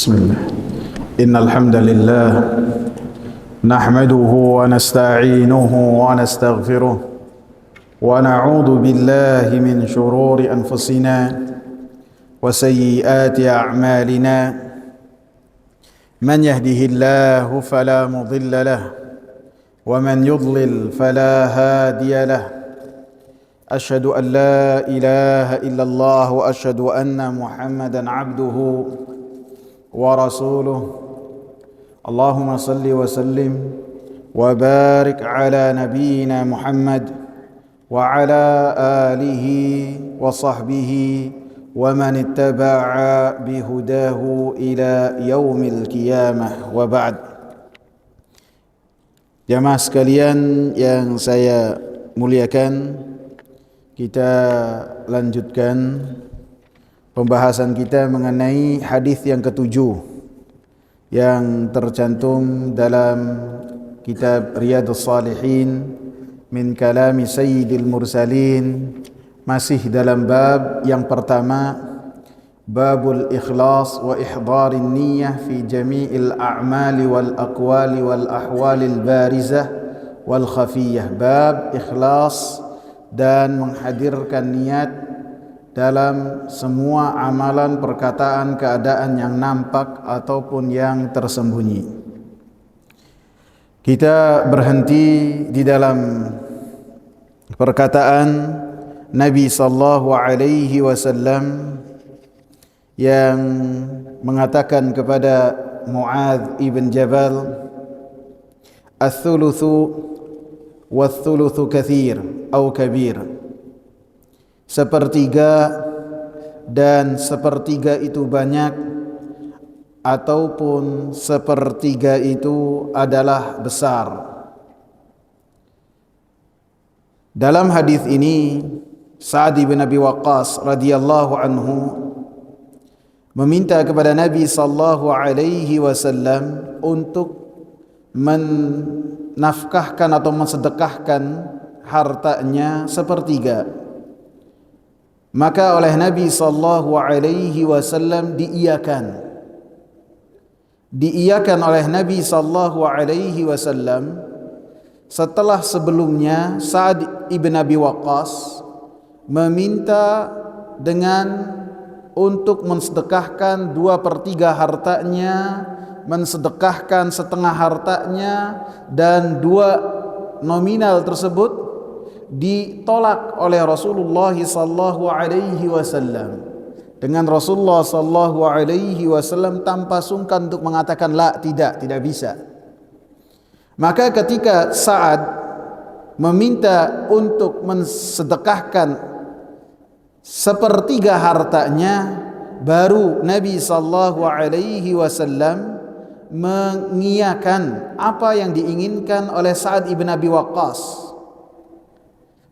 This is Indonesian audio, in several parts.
بسم الله إن الحمد لله نحمده ونستعينه ونستغفره ونعوذ بالله من شرور أنفسنا وسيئات أعمالنا من يهده الله فلا مضل له ومن يضلل فلا هادي له أشهد أن لا إله إلا الله وأشهد أن محمدا عبده ورسوله اللهم صل وسلم وبارك على نبينا محمد وعلى آله وصحبه ومن اتبع بهداه إلى يوم القيامة وبعد. Jamaah sekalian yang saya muliakan, kita lanjutkan pembahasan kita mengenai hadis yang ketujuh yang tercantum dalam kitab Riyadhus Shalihin min kalami Sayyidil Mursalin, masih dalam bab yang pertama, babul ikhlas wa ihdarin niyyah fi jami'il a'mali wal aqwali wal ahwalil barizah wal khafiyah. Bab ikhlas dan menghadirkan niat dalam semua amalan, perkataan, keadaan yang nampak ataupun yang tersembunyi. Kita berhenti di dalam perkataan Nabi sallallahu alaihi wasallam yang mengatakan kepada Muadz ibn Jabal, "Ats-tsulutsu wath-tsulutsu katsir atau kabir." Sepertiga dan sepertiga itu banyak ataupun sepertiga itu adalah besar. Dalam hadis ini Sa'ad bin Abi Waqqas radhiyallahu anhu meminta kepada Nabi sallallahu alaihi wasallam untuk menafkahkan atau mensedekahkan hartanya sepertiga. Maka oleh Nabi sallallahu alaihi wasallam diiyakan oleh Nabi sallallahu alaihi wasallam setelah sebelumnya Sa'ad ibn Abi Waqqas meminta dengan untuk mensedekahkan 2/3 hartanya, mensedekahkan setengah hartanya, dan 2 nominal tersebut ditolak oleh Rasulullah sallallahu alaihi wasallam. Dengan Rasulullah sallallahu alaihi wasallam tanpa sungkan untuk mengatakan la, tidak bisa. Maka ketika Sa'ad meminta untuk mensedekahkan sepertiga hartanya, baru Nabi sallallahu alaihi wasallam mengiyakan apa yang diinginkan oleh Sa'ad ibn Abi Waqqas.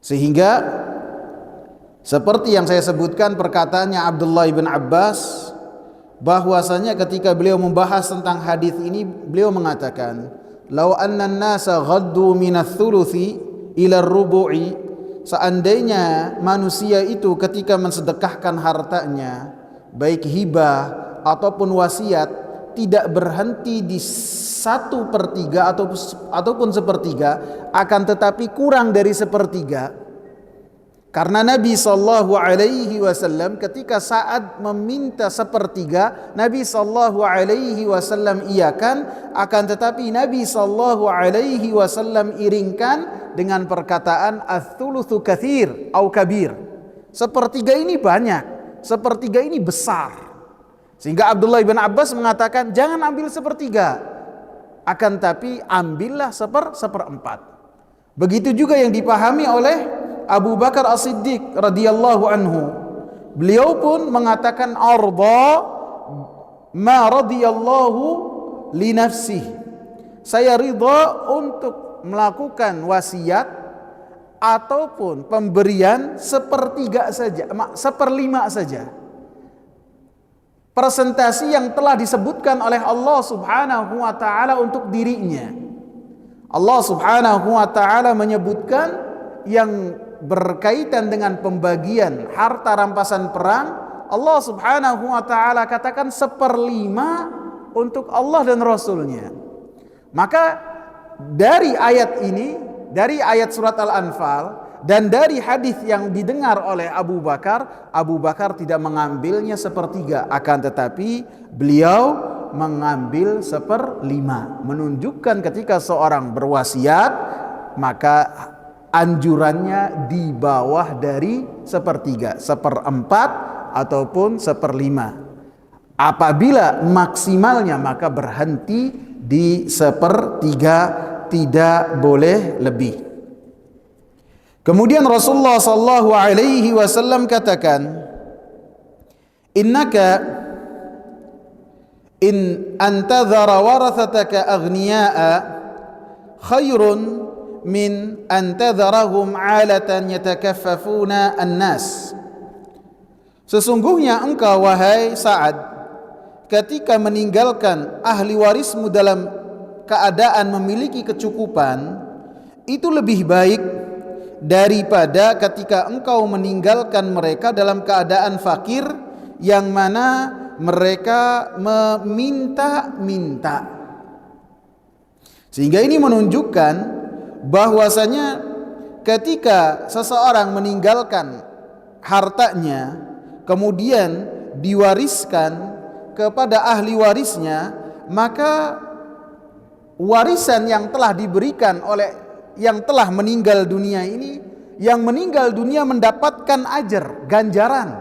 Sehingga seperti yang saya sebutkan perkataannya Abdullah ibn Abbas, bahwasanya ketika beliau membahas tentang hadis ini, beliau mengatakan, "Lau anna an-nasa ghaddu min ats-tsuluthi ila ar-rubu'i", seandainya manusia itu ketika mensedekahkan hartanya, baik hibah ataupun wasiat, tidak berhenti di 1/3 ataupun sepertiga, akan tetapi kurang dari sepertiga. Karena Nabi sallallahu alaihi wasallam ketika Sa'ad meminta sepertiga, Nabi sallallahu alaihi wasallam iyakan, akan tetapi Nabi sallallahu alaihi wasallam iringkan dengan perkataan ats-tsulutsu katsir atau kabir. Sepertiga ini banyak, sepertiga ini besar. Sehingga Abdullah bin Abbas mengatakan, jangan ambil sepertiga, akan tapi ambillah seperempat. Begitu juga yang dipahami oleh Abu Bakar As-Siddiq radhiyallahu anhu. Beliau pun mengatakan arda ma radhiyallahu li nafsihi. Saya ridha untuk melakukan wasiat ataupun pemberian sepertiga saja, 1/5 saja. Presentasi yang telah disebutkan oleh Allah Subhanahu wa taala untuk dirinya. Allah Subhanahu wa taala menyebutkan yang berkaitan dengan pembagian harta rampasan perang, Allah Subhanahu wa taala katakan 1/5 untuk Allah dan Rasulnya. Maka dari ayat ini, dari ayat surat Al-Anfal dan dari hadis yang didengar oleh Abu Bakar tidak mengambilnya sepertiga, akan tetapi beliau mengambil 1/5, menunjukkan ketika seorang berwasiat maka anjurannya di bawah dari 1/3, 1/4 ataupun 1/5. Apabila maksimalnya maka berhenti di 1/3, tidak boleh lebih. Kemudian Rasulullah sallallahu alaihi wasallam katakan, innaka in antadhara warathataka aghniya'a khairun min antadharahum 'alatan yatakaffafuna an-nas. Sesungguhnya engkau wahai Sa'ad, ketika meninggalkan ahli warismu dalam keadaan memiliki kecukupan, itu lebih baik daripada ketika engkau meninggalkan mereka dalam keadaan fakir, yang mana mereka meminta-minta. Sehingga ini menunjukkan bahwasanya ketika seseorang meninggalkan hartanya kemudian diwariskan kepada ahli warisnya, maka warisan yang telah diberikan oleh yang telah meninggal dunia ini, yang meninggal dunia mendapatkan ajar, ganjaran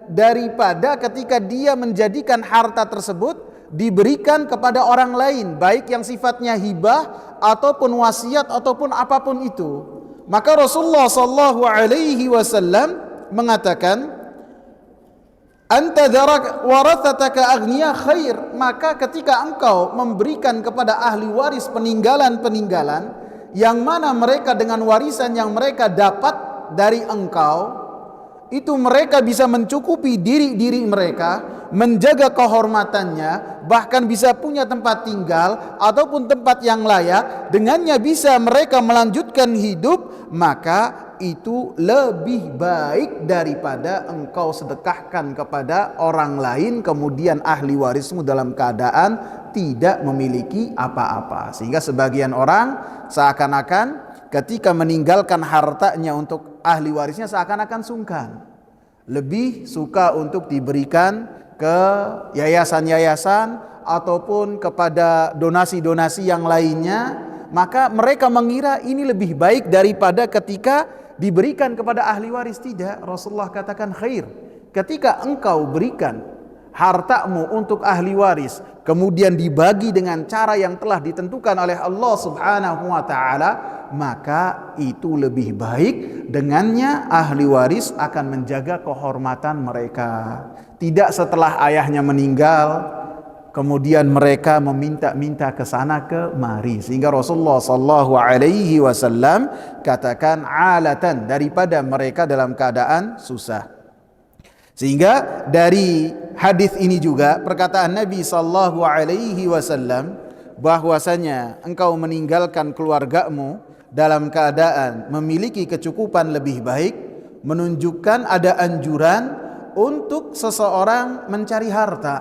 daripada ketika dia menjadikan harta tersebut diberikan kepada orang lain, baik yang sifatnya hibah ataupun wasiat ataupun apapun itu. Maka Rasulullah sallallahu alaihi wasallam mengatakan, anta dharak warathataka aghniya khair, maka ketika engkau memberikan kepada ahli waris peninggalan-peninggalan yang mana mereka dengan warisan yang mereka dapat dari engkau itu mereka bisa mencukupi diri mereka, menjaga kehormatannya, bahkan bisa punya tempat tinggal ataupun tempat yang layak, dengannya bisa mereka melanjutkan hidup, maka itu lebih baik daripada engkau sedekahkan kepada orang lain kemudian ahli warismu dalam keadaan tidak memiliki apa-apa. Sehingga sebagian orang seakan-akan ketika meninggalkan hartanya untuk ahli warisnya seakan-akan sungkan, lebih suka untuk diberikan ke yayasan-yayasan ataupun kepada donasi-donasi yang lainnya. Maka mereka mengira ini lebih baik daripada ketika diberikan kepada ahli waris. Tidak, Rasulullah katakan khair. Ketika engkau berikan hartamu untuk ahli waris kemudian dibagi dengan cara yang telah ditentukan oleh Allah Subhanahu wa taala, maka itu lebih baik, dengannya ahli waris akan menjaga kehormatan mereka. Tidak setelah ayahnya meninggal kemudian mereka meminta-minta ke sana kemari. Sehingga Rasulullah sallallahu alaihi wasallam katakan alatan, daripada mereka dalam keadaan susah. Sehingga dari hadis ini juga perkataan Nabi sallallahu alaihi wasallam bahwasanya engkau meninggalkan keluargamu dalam keadaan memiliki kecukupan lebih baik, menunjukkan ada anjuran untuk seseorang mencari harta,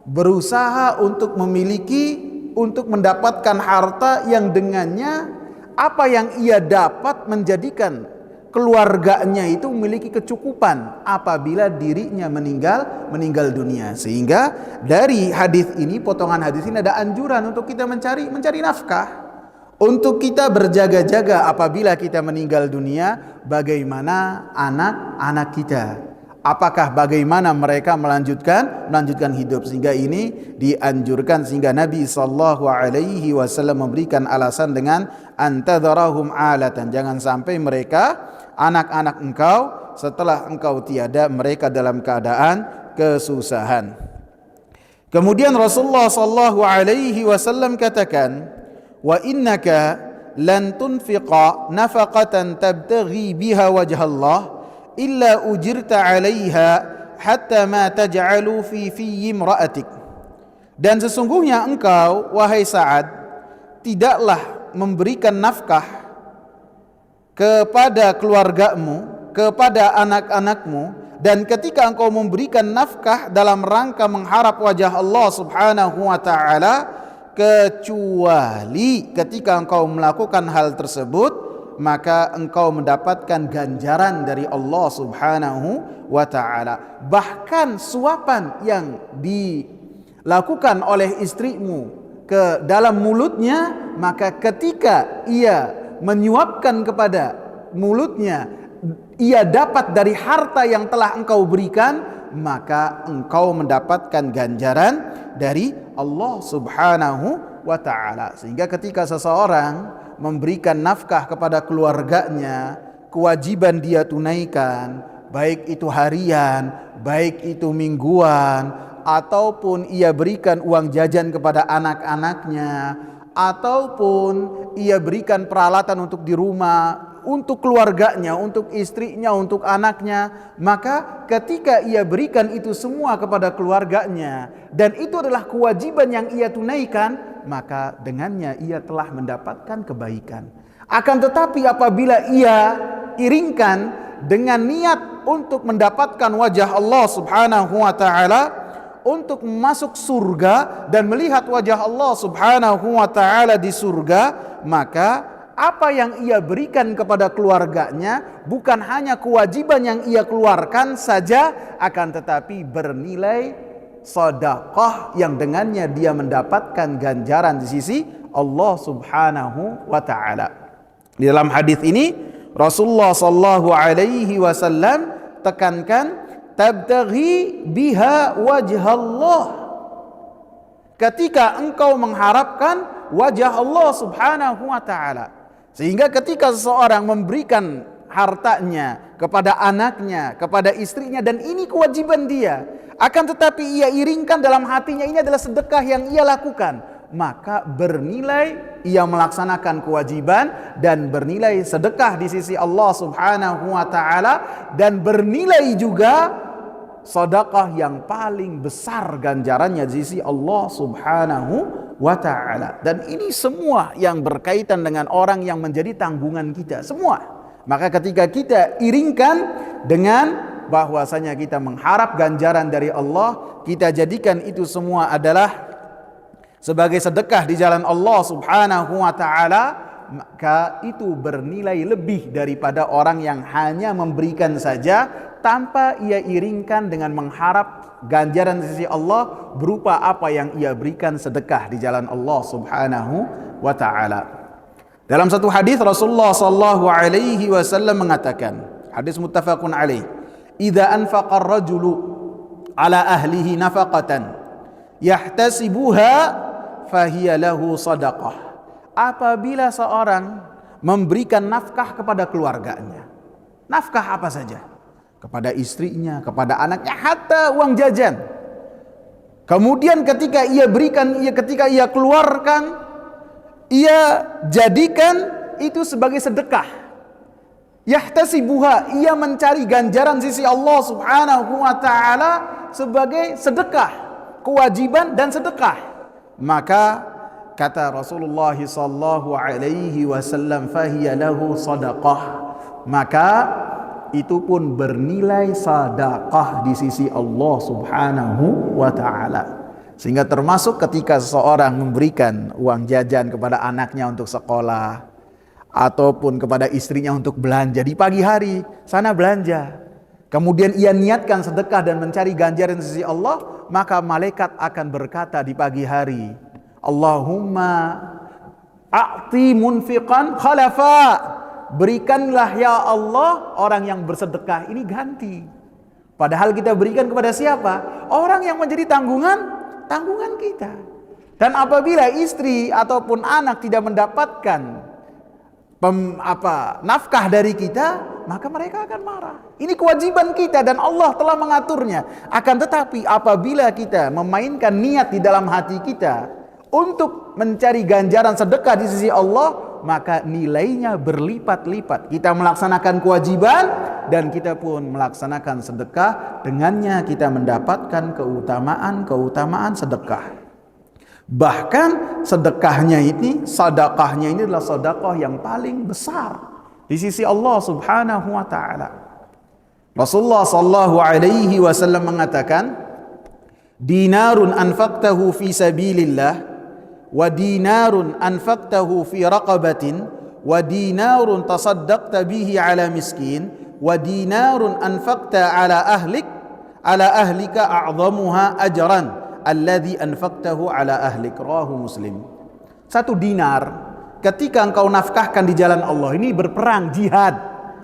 berusaha untuk memiliki, untuk mendapatkan harta yang dengannya apa yang ia dapat menjadikan keluarganya itu memiliki kecukupan apabila dirinya meninggal dunia. Sehingga dari hadis ini, potongan hadis ini ada anjuran untuk kita mencari nafkah, untuk kita berjaga-jaga apabila kita meninggal dunia. Bagaimana anak-anak kita, apakah bagaimana mereka melanjutkan hidup. Sehingga ini dianjurkan, sehingga Nabi sallallahu alaihi wasallam memberikan alasan dengan antadharahum alatan, jangan sampai mereka, anak-anak engkau, setelah engkau tiada, mereka dalam keadaan kesusahan. Kemudian Rasulullah sallallahu alaihi wasallam katakan, wa innaka lan tunfiqa nafaqatan tabtaghi biha wajhallah illa ujirta 'alaiha hatta ma taj'alu fi imra'atik. Dan sesungguhnya engkau wahai Sa'ad tidaklah memberikan nafkah kepada keluargamu, kepada anak-anakmu dan ketika engkau memberikan nafkah dalam rangka mengharap wajah Allah Subhanahu wa taala, kecuali ketika engkau melakukan hal tersebut, maka engkau mendapatkan ganjaran dari Allah Subhanahu wa taala. Bahkan suapan yang dilakukan oleh istrimu ke dalam mulutnya, maka ketika ia menyuapkan kepada mulutnya, ia dapat dari harta yang telah engkau berikan, maka engkau mendapatkan ganjaran dari Allah Subhanahu wa taala. Sehingga ketika seseorang memberikan nafkah kepada keluarganya, kewajiban dia tunaikan, baik itu harian, baik itu mingguan, ataupun ia berikan uang jajan kepada anak-anaknya, ataupun ia berikan peralatan untuk di rumah, untuk keluarganya, untuk istrinya, untuk anaknya, maka ketika ia berikan itu semua kepada keluarganya dan itu adalah kewajiban yang ia tunaikan, maka dengannya ia telah mendapatkan kebaikan. Akan tetapi apabila ia iringkan dengan niat untuk mendapatkan wajah Allah Subhanahu wa taala, untuk masuk surga dan melihat wajah Allah Subhanahu wa taala di surga, maka apa yang ia berikan kepada keluarganya bukan hanya kewajiban yang ia keluarkan saja, akan tetapi bernilai sedekah yang dengannya dia mendapatkan ganjaran di sisi Allah Subhanahu wa taala. Di dalam hadis ini Rasulullah sallallahu alaihi wasallam tekankan tabtaghi biha wajhallah, ketika engkau mengharapkan wajah Allah Subhanahu wa taala. Sehingga ketika seseorang memberikan hartanya kepada anaknya, kepada istrinya, dan ini kewajiban dia, akan tetapi ia iringkan dalam hatinya ini adalah sedekah yang ia lakukan, maka bernilai ia melaksanakan kewajiban dan bernilai sedekah di sisi Allah Subhanahu wa taala, dan bernilai juga sedekah yang paling besar ganjarannya di sisi Allah Subhanahu wa ta'ala. Dan ini semua yang berkaitan dengan orang yang menjadi tanggungan kita semua. Maka ketika kita iringkan dengan bahwasanya kita mengharap ganjaran dari Allah, kita jadikan itu semua adalah sebagai sedekah di jalan Allah Subhanahu wa ta'ala, maka itu bernilai lebih daripada orang yang hanya memberikan saja tanpa ia iringkan dengan mengharap ganjaran di sisi Allah berupa apa yang ia berikan sedekah di jalan Allah Subhanahu wa taala. Dalam satu hadis Rasulullah sallallahu alaihi wasallam mengatakan, hadis muttafaqun alaih, "Idza anfaqa ar-rajulu ala ahlihi nafaqatan yahtasibuha fahiya lahu sadaqah." Apabila seorang memberikan nafkah kepada keluarganya, nafkah apa saja, kepada istrinya, kepada anaknya, hatta uang jajan, kemudian ketika ia berikan, ketika ia keluarkan, ia jadikan itu sebagai sedekah, yahtasibuha, ia mencari ganjaran sisi Allah Subhanahu wa ta'ala sebagai sedekah, kewajiban dan sedekah, maka kata Rasulullah sallallahu alaihi wasallam, fahiya lahu sadaqah, maka itu pun bernilai sedekah di sisi Allah Subhanahu wa taala. Sehingga termasuk ketika seseorang memberikan uang jajan kepada anaknya untuk sekolah, ataupun kepada istrinya untuk belanja di pagi hari, sana belanja, kemudian ia niatkan sedekah dan mencari ganjaran di sisi Allah, maka malaikat akan berkata di pagi hari, Allahumma a'ti munfiqan khalafa, berikanlah ya Allah orang yang bersedekah ini ganti. Padahal kita berikan kepada siapa? Orang yang menjadi tanggungan kita. Dan apabila istri ataupun anak tidak mendapatkan nafkah dari kita, maka mereka akan marah. Ini kewajiban kita dan Allah telah mengaturnya. Akan tetapi apabila kita memainkan niat di dalam hati kita untuk mencari ganjaran sedekah di sisi Allah, maka nilainya berlipat-lipat. Kita melaksanakan kewajiban dan kita pun melaksanakan sedekah, dengannya kita mendapatkan keutamaan sedekah. Bahkan sedekahnya ini, sedekahnya ini adalah sedekah yang paling besar di sisi Allah Subhanahu wa taala. Rasulullah sallallahu alaihi wasallam mengatakan, dinarun anfaqtahu fi sabilillah wa dinarun anfaqtahu fi raqabatin wa dinarun tasaddaqta bihi ala miskin wa dinarun anfaqta ala ahlika a'zamuha ajran alladhi anfaqtahu ala ahlik. Rawahu Muslim. 1 dinar ketika engkau nafkahkan di jalan Allah, ini berperang jihad,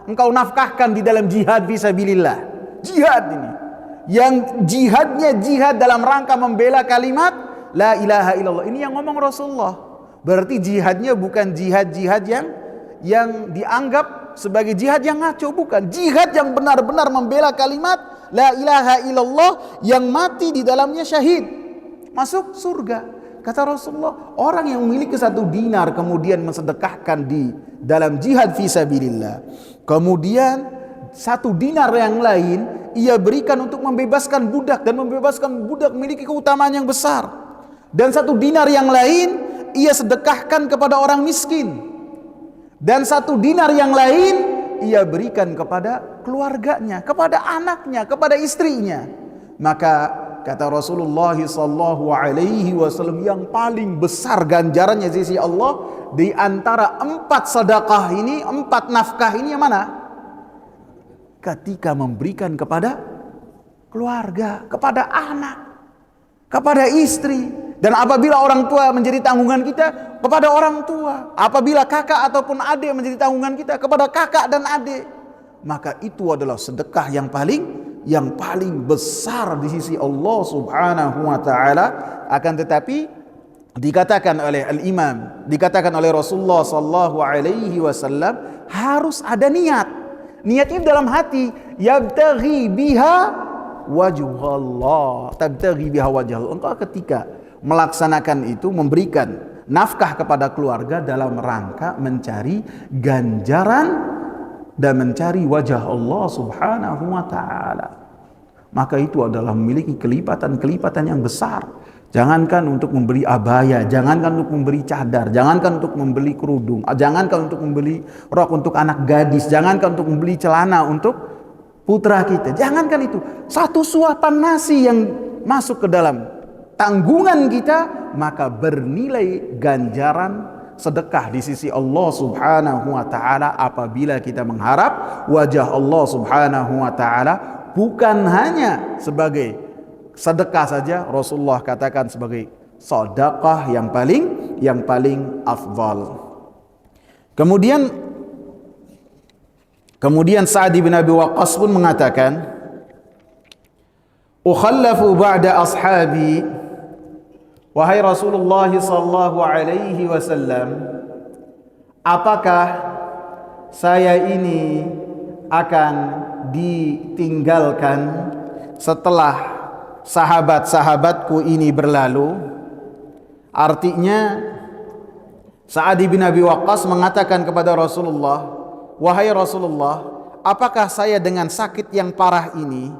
engkau nafkahkan di dalam jihad fisabilillah, jihad ini yang jihadnya jihad dalam rangka membela kalimat la ilaha illallah, ini yang ngomong Rasulullah. Berarti jihadnya bukan jihad-jihad yang dianggap sebagai jihad yang ngaco, bukan. Jihad yang benar-benar membela kalimat la ilaha illallah, yang mati di dalamnya syahid, masuk surga. Kata Rasulullah, orang yang memiliki 1 dinar kemudian mensedekahkan di dalam jihad fisabilillah, kemudian 1 dinar yang lain ia berikan untuk membebaskan budak, dan membebaskan budak memiliki keutamaan yang besar, dan 1 dinar yang lain ia sedekahkan kepada orang miskin, dan 1 dinar yang lain ia berikan kepada keluarganya, kepada anaknya, kepada istrinya. Maka kata Rasulullah sallallahu alaihi wasallam, yang paling besar ganjarannya di sisi Allah di antara 4 sedekah ini, 4 nafkah ini, yang mana? Ketika memberikan kepada keluarga, kepada anak, kepada istri. Dan apabila orang tua menjadi tanggungan kita, kepada orang tua. Apabila kakak ataupun adik menjadi tanggungan kita, kepada kakak dan adik. Maka itu adalah sedekah yang paling besar di sisi Allah Subhanahu wa taala. Akan tetapi dikatakan oleh al-Imam, dikatakan oleh Rasulullah sallallahu alaihi wasallam, harus ada niat. Niatnya dalam hati, yabtaghi biha wajhallah, tabtaghi biha wajhallah. Engkau ketika melaksanakan itu, memberikan nafkah kepada keluarga dalam rangka mencari ganjaran dan mencari wajah Allah Subhanahu wa taala, maka itu adalah memiliki kelipatan-kelipatan yang besar. Jangankan untuk membeli abaya, jangankan untuk membeli cadar, jangankan untuk membeli kerudung, jangankan untuk membeli rok untuk anak gadis, jangankan untuk membeli celana untuk putra kita, jangankan itu. 1 suapan nasi yang masuk ke dalam tanggungan kita, maka bernilai ganjaran sedekah di sisi Allah Subhanahu wa taala apabila kita mengharap wajah Allah Subhanahu wa taala, bukan hanya sebagai sedekah saja. Rasulullah katakan sebagai sedekah yang paling afdal. Kemudian Sa'ad bin Abi Waqqas pun mengatakan, ukhallafu ba'da ashabi, wahai Rasulullah sallallahu alaihi wasallam, apakah saya ini akan ditinggalkan setelah sahabat-sahabatku ini berlalu? Artinya Sa'ad bin Abi Waqqas mengatakan kepada Rasulullah, wahai Rasulullah, apakah saya dengan sakit yang parah ini,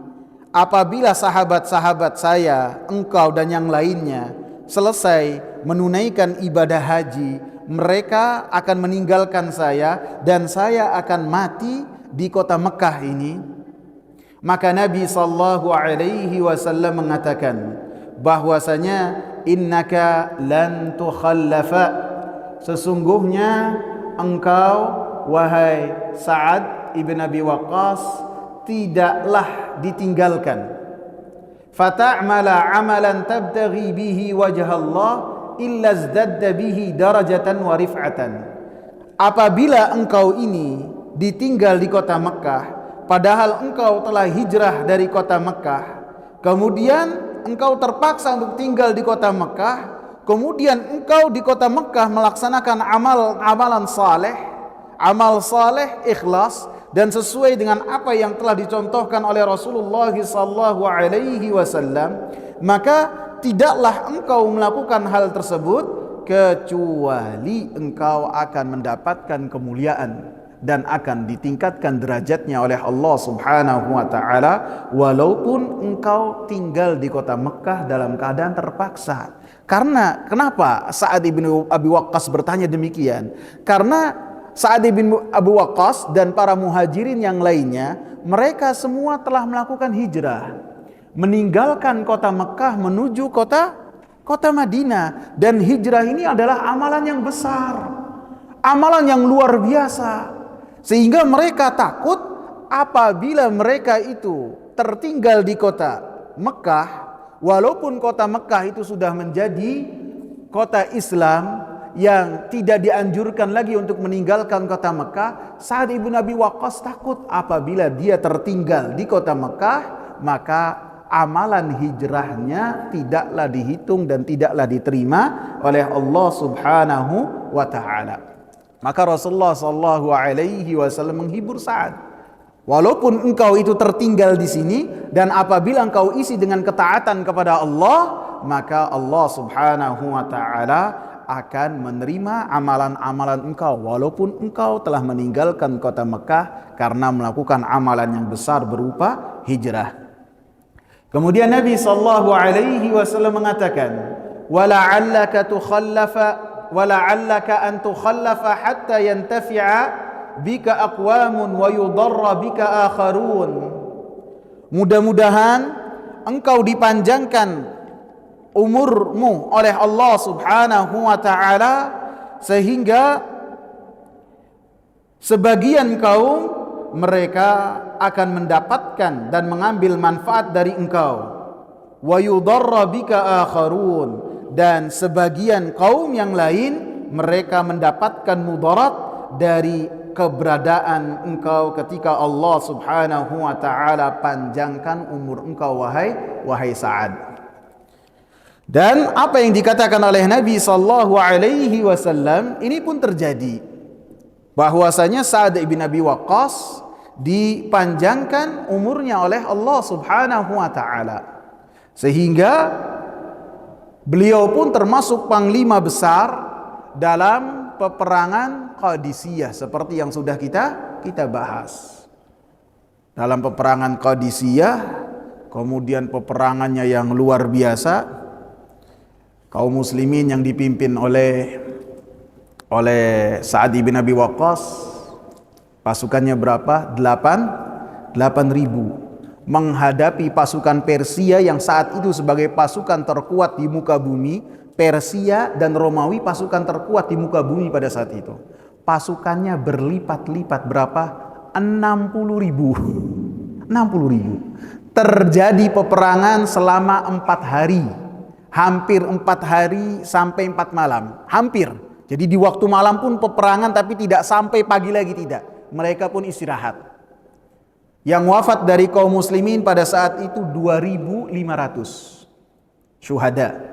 apabila sahabat-sahabat saya, engkau dan yang lainnya selesai menunaikan ibadah haji, mereka akan meninggalkan saya dan saya akan mati di kota Mekah ini? Maka Nabi sallallahu alaihi wasallam mengatakan bahwasanya innaka lan tukhallafa, sesungguhnya engkau wahai Sa'ad ibn Abi Waqqas tidaklah ditinggalkan. Fata'mala amalan tabtaghi bihi wajha Allah illa zdadda bihi darajatan wa rif'atan. Apabila engkau ini ditinggal di kota Mekah, padahal engkau telah hijrah dari kota Mekah, kemudian engkau terpaksa untuk tinggal di kota Mekah, kemudian engkau di kota Mekah melaksanakan amalan saleh, amal saleh ikhlas dan sesuai dengan apa yang telah dicontohkan oleh Rasulullah sallallahu alaihi wasallam, maka tidaklah engkau melakukan hal tersebut kecuali engkau akan mendapatkan kemuliaan dan akan ditingkatkan derajatnya oleh Allah Subhanahu wa taala, walaupun engkau tinggal di kota Mekah dalam keadaan terpaksa. Karena kenapa Sa'ad bin Abi Waqqas bertanya demikian? Karena Sa'ad bin Abu Waqqas dan para muhajirin yang lainnya, mereka semua telah melakukan hijrah, meninggalkan kota Mekah menuju kota Madinah. Dan hijrah ini adalah amalan yang besar, amalan yang luar biasa, sehingga mereka takut apabila mereka itu tertinggal di kota Mekah, walaupun kota Mekah itu sudah menjadi kota Islam yang tidak dianjurkan lagi untuk meninggalkan kota Mekah. Sa'ad ibn Abi Waqqas takut apabila dia tertinggal di kota Mekah, maka amalan hijrahnya tidaklah dihitung dan tidaklah diterima oleh Allah Subhanahu wa taala. Maka Rasulullah sallallahu alaihi wasallam menghibur Sa'ad, walaupun engkau itu tertinggal di sini, dan apabila engkau isi dengan ketaatan kepada Allah, maka Allah Subhanahu wa taala akan menerima amalan-amalan engkau walaupun engkau telah meninggalkan kota Mekah karena melakukan amalan yang besar berupa hijrah. Kemudian Nabi sallallahu alaihi wasallam mengatakan, "Wala'allaka an tukhallafa hatta yantafi'a bika aqwamun wa yudarra bika akharun." Mudah-mudahan engkau dipanjangkan umurmu oleh Allah Subhanahu wa taala sehingga sebagian kaum mereka akan mendapatkan dan mengambil manfaat dari engkau, wa yudarra bika akharun, dan sebagian kaum yang lain mereka mendapatkan mudarat dari keberadaan engkau ketika Allah Subhanahu wa taala panjangkan umur engkau wahai Sa'ad. Dan apa yang dikatakan oleh Nabi sallallahu alaihi wasallam ini pun terjadi, bahwasanya Sa'ad bin Abi Waqqas dipanjangkan umurnya oleh Allah Subhanahu wa taala, sehingga beliau pun termasuk panglima besar dalam peperangan Qadisiyah seperti yang sudah kita bahas. Dalam peperangan Qadisiyah, kemudian peperangannya yang luar biasa, kaum muslimin yang dipimpin oleh Sa'ad bin Abi Waqqas, pasukannya berapa? 8.000 menghadapi pasukan Persia yang saat itu sebagai pasukan terkuat di muka bumi. Persia dan Romawi pasukan terkuat di muka bumi pada saat itu. Pasukannya berlipat-lipat berapa? 60.000. Terjadi peperangan selama 4 hari. Hampir 4 hari sampai 4 malam. Hampir. Jadi di waktu malam pun peperangan, tapi tidak sampai pagi lagi, tidak. Mereka pun istirahat. Yang wafat dari kaum muslimin pada saat itu 2.500 syuhada.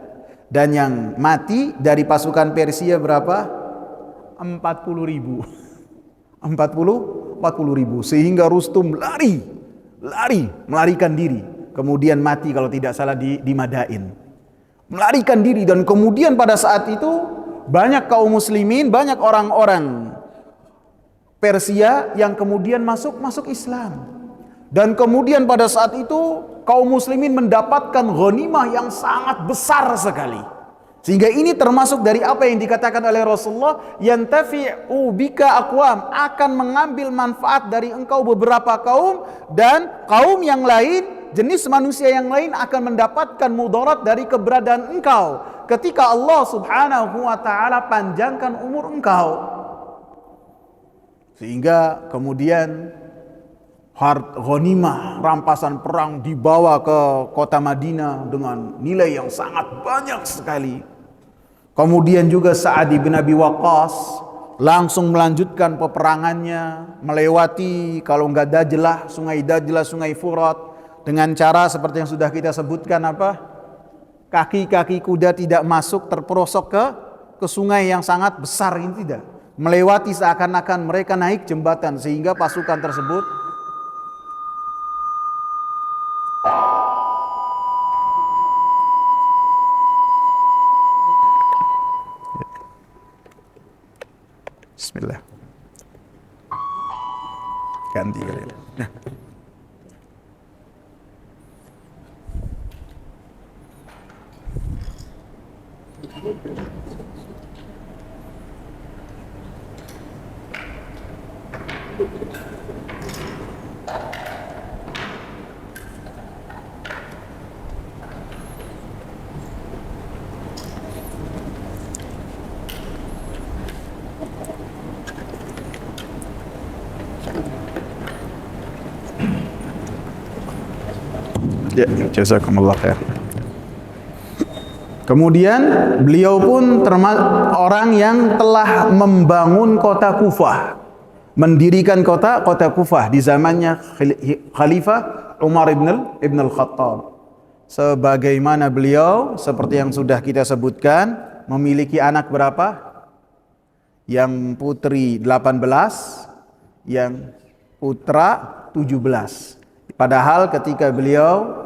Dan yang mati dari pasukan Persia berapa? 40.000. 40.000. Sehingga Rustum melarikan diri. Kemudian mati kalau tidak salah di Madain. Melarikan diri, dan kemudian pada saat itu banyak kaum muslimin, banyak orang-orang Persia yang kemudian masuk Islam. Dan kemudian pada saat itu kaum muslimin mendapatkan ghanimah yang sangat besar sekali. Sehingga ini termasuk dari apa yang dikatakan oleh Rasulullah, yantafi'u bika aqwam, akan mengambil manfaat dari engkau beberapa kaum, dan kaum yang lain, jenis manusia yang lain akan mendapatkan mudarat dari keberadaan engkau ketika Allah Subhanahu wa taala panjangkan umur engkau. Sehingga kemudian ghanimah, rampasan perang dibawa ke kota Madinah dengan nilai yang sangat banyak sekali. Kemudian juga Sa'ad bin Abi Waqqas langsung melanjutkan peperangannya, melewati kalau enggak Dajlah, Sungai Furat, dengan cara seperti yang sudah kita sebutkan, apa? Kaki-kaki kuda tidak masuk terperosok ke sungai yang sangat besar ini, tidak. Melewati seakan-akan mereka naik jembatan, sehingga pasukan tersebut Bismillah. Ganti kali. Nah. Ya, jazakumullah khair. Kemudian beliau pun termasuk orang yang telah membangun kota Kufah, mendirikan kota Kufah di zamannya Khalifah Umar ibn al-Khattab. Sebagaimana beliau, seperti yang sudah kita sebutkan, memiliki anak berapa? Yang putri 18, yang putra 17. Padahal ketika beliau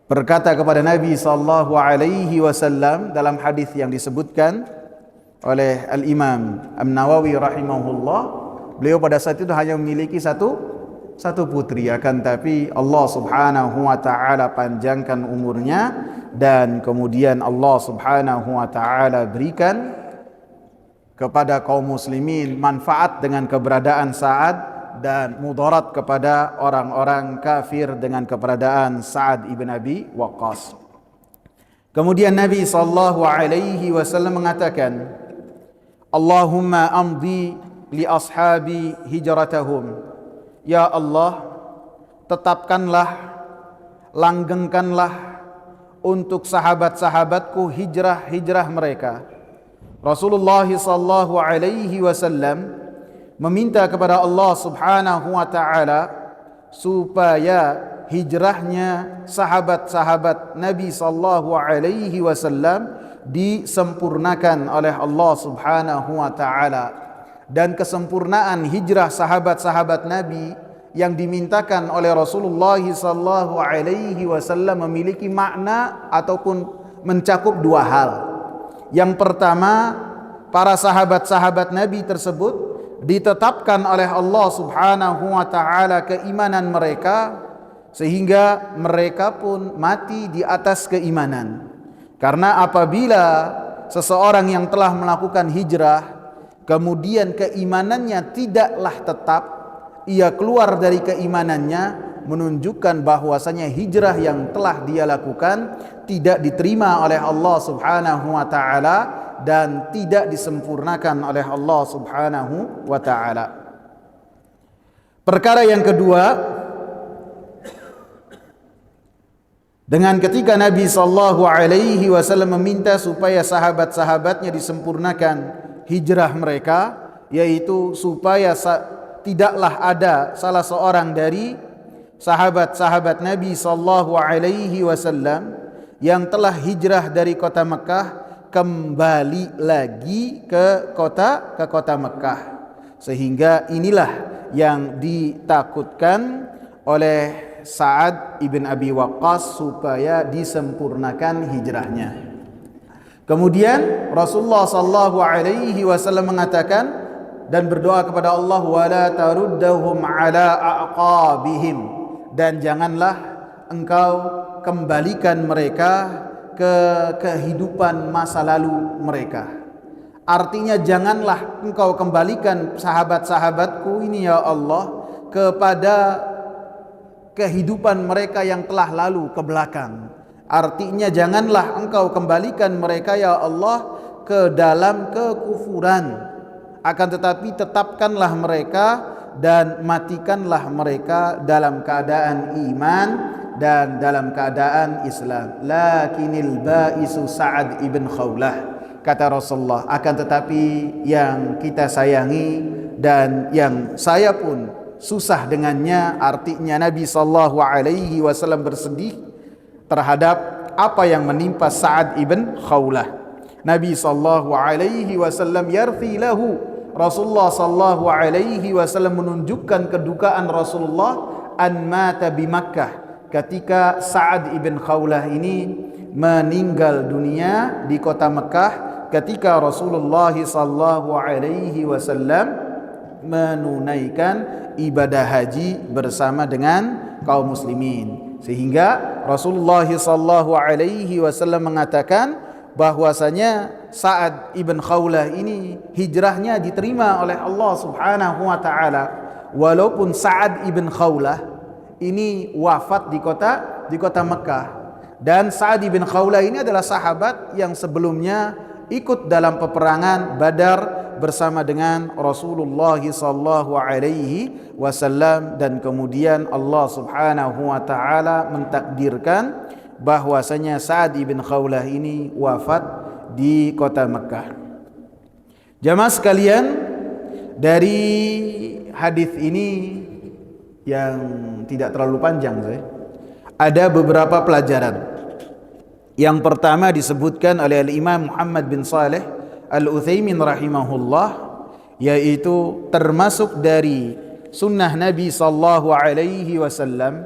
berkata kepada Nabi sallallahu alaihi wasallam dalam hadis yang disebutkan oleh Al-Imam An-Nawawi rahimahullah, beliau pada saat itu hanya memiliki satu putri, akan tapi Allah Subhanahu wa taala panjangkan umurnya dan kemudian Allah Subhanahu wa taala berikan kepada kaum muslimin manfaat dengan keberadaan Sa'ad dan mudarat kepada orang-orang kafir dengan keberadaan Sa'ad ibn Abi Waqqas. Kemudian Nabi sallallahu alaihi wasallam mengatakan, Allahumma amdi li ashabi hijratahum. Ya Allah, tetapkanlah, langgengkanlah untuk sahabat-sahabatku hijrah mereka. Rasulullah sallallahu alaihi wasallam meminta kepada Allah Subhanahu wa taala supaya hijrahnya sahabat-sahabat Nabi sallallahu alaihi wasallam disempurnakan oleh Allah Subhanahu wa taala, dan kesempurnaan hijrah sahabat-sahabat Nabi yang dimintakan oleh Rasulullah sallallahu alaihi wasallam memiliki makna ataupun mencakup dua hal. Yang pertama, para sahabat-sahabat Nabi tersebut ditetapkan oleh Allah Subhanahu wa taala keimanan mereka sehingga mereka pun mati di atas keimanan. Karena apabila seseorang yang telah melakukan hijrah kemudian keimanannya tidaklah tetap, ia keluar dari keimanannya, menunjukkan bahwasanya hijrah yang telah dia lakukan tidak diterima oleh Allah Subhanahu wa taala dan tidak disempurnakan oleh Allah Subhanahu wa taala. Perkara yang kedua, dengan ketika Nabi sallallahu alaihi wasallam meminta supaya sahabat-sahabatnya disempurnakan hijrah mereka, yaitu supaya tidaklah ada salah seorang dari sahabat-sahabat Nabi sallallahu alaihi wasallam yang telah hijrah dari kota Mekah kembali lagi ke kota Mekah, sehingga inilah yang ditakutkan oleh Sa'ad ibn Abi Waqqas supaya disempurnakan hijrahnya. Kemudian Rasulullah sallallahu alaihi wasallam mengatakan dan berdoa kepada Allah, wala taruddahum ala aqabihim, dan janganlah engkau kembalikan mereka ke kehidupan masa lalu mereka. Artinya janganlah engkau kembalikan sahabat-sahabatku ini ya Allah kepada kehidupan mereka yang telah lalu ke belakang. Artinya janganlah engkau kembalikan mereka ya Allah ke dalam kekufuran, akan tetapi tetapkanlah mereka dan matikanlah mereka dalam keadaan iman dan dalam keadaan Islam. Lakinil ba'isu Sa'ad ibn Khawlah, kata Rasulullah, akan tetapi yang kita sayangi dan yang saya pun susah dengannya, artinya Nabi sallallahu alaihi wasallam bersedih terhadap apa yang menimpa Sa'ad ibn Khawlah. Nabi sallallahu alaihi wasallam yarthi lahu, Rasulullah sallallahu alaihi wasallam menunjukkan kedukaan Rasulullah an mata bi Makkah, ketika Sa'ad ibn Khawlah ini meninggal dunia di kota Mekah ketika Rasulullah sallallahu alaihi wasallam menunaikan ibadah haji bersama dengan kaum muslimin, sehingga Rasulullah sallallahu alaihi wasallam mengatakan bahwasanya Sa'ad ibn Khawlah ini hijrahnya diterima oleh Allah Subhanahu wa taala, walaupun Sa'ad ibn Khawlah ini wafat di kota Mekah. Dan Sa'ad ibn Khawlah ini adalah sahabat yang sebelumnya ikut dalam peperangan Badar bersama dengan Rasulullah sallallahu alaihi wasallam, dan kemudian Allah Subhanahu wa taala mentakdirkan bahwasanya Sa'ad ibn Khawlah ini wafat di kota Mekah. Jamaah sekalian, dari hadis ini yang tidak terlalu panjang, ada beberapa pelajaran. Yang pertama disebutkan oleh Al-Imam Muhammad bin Saleh Al-Utsaimin rahimahullah, yaitu termasuk dari sunnah Nabi sallallahu alaihi wasallam,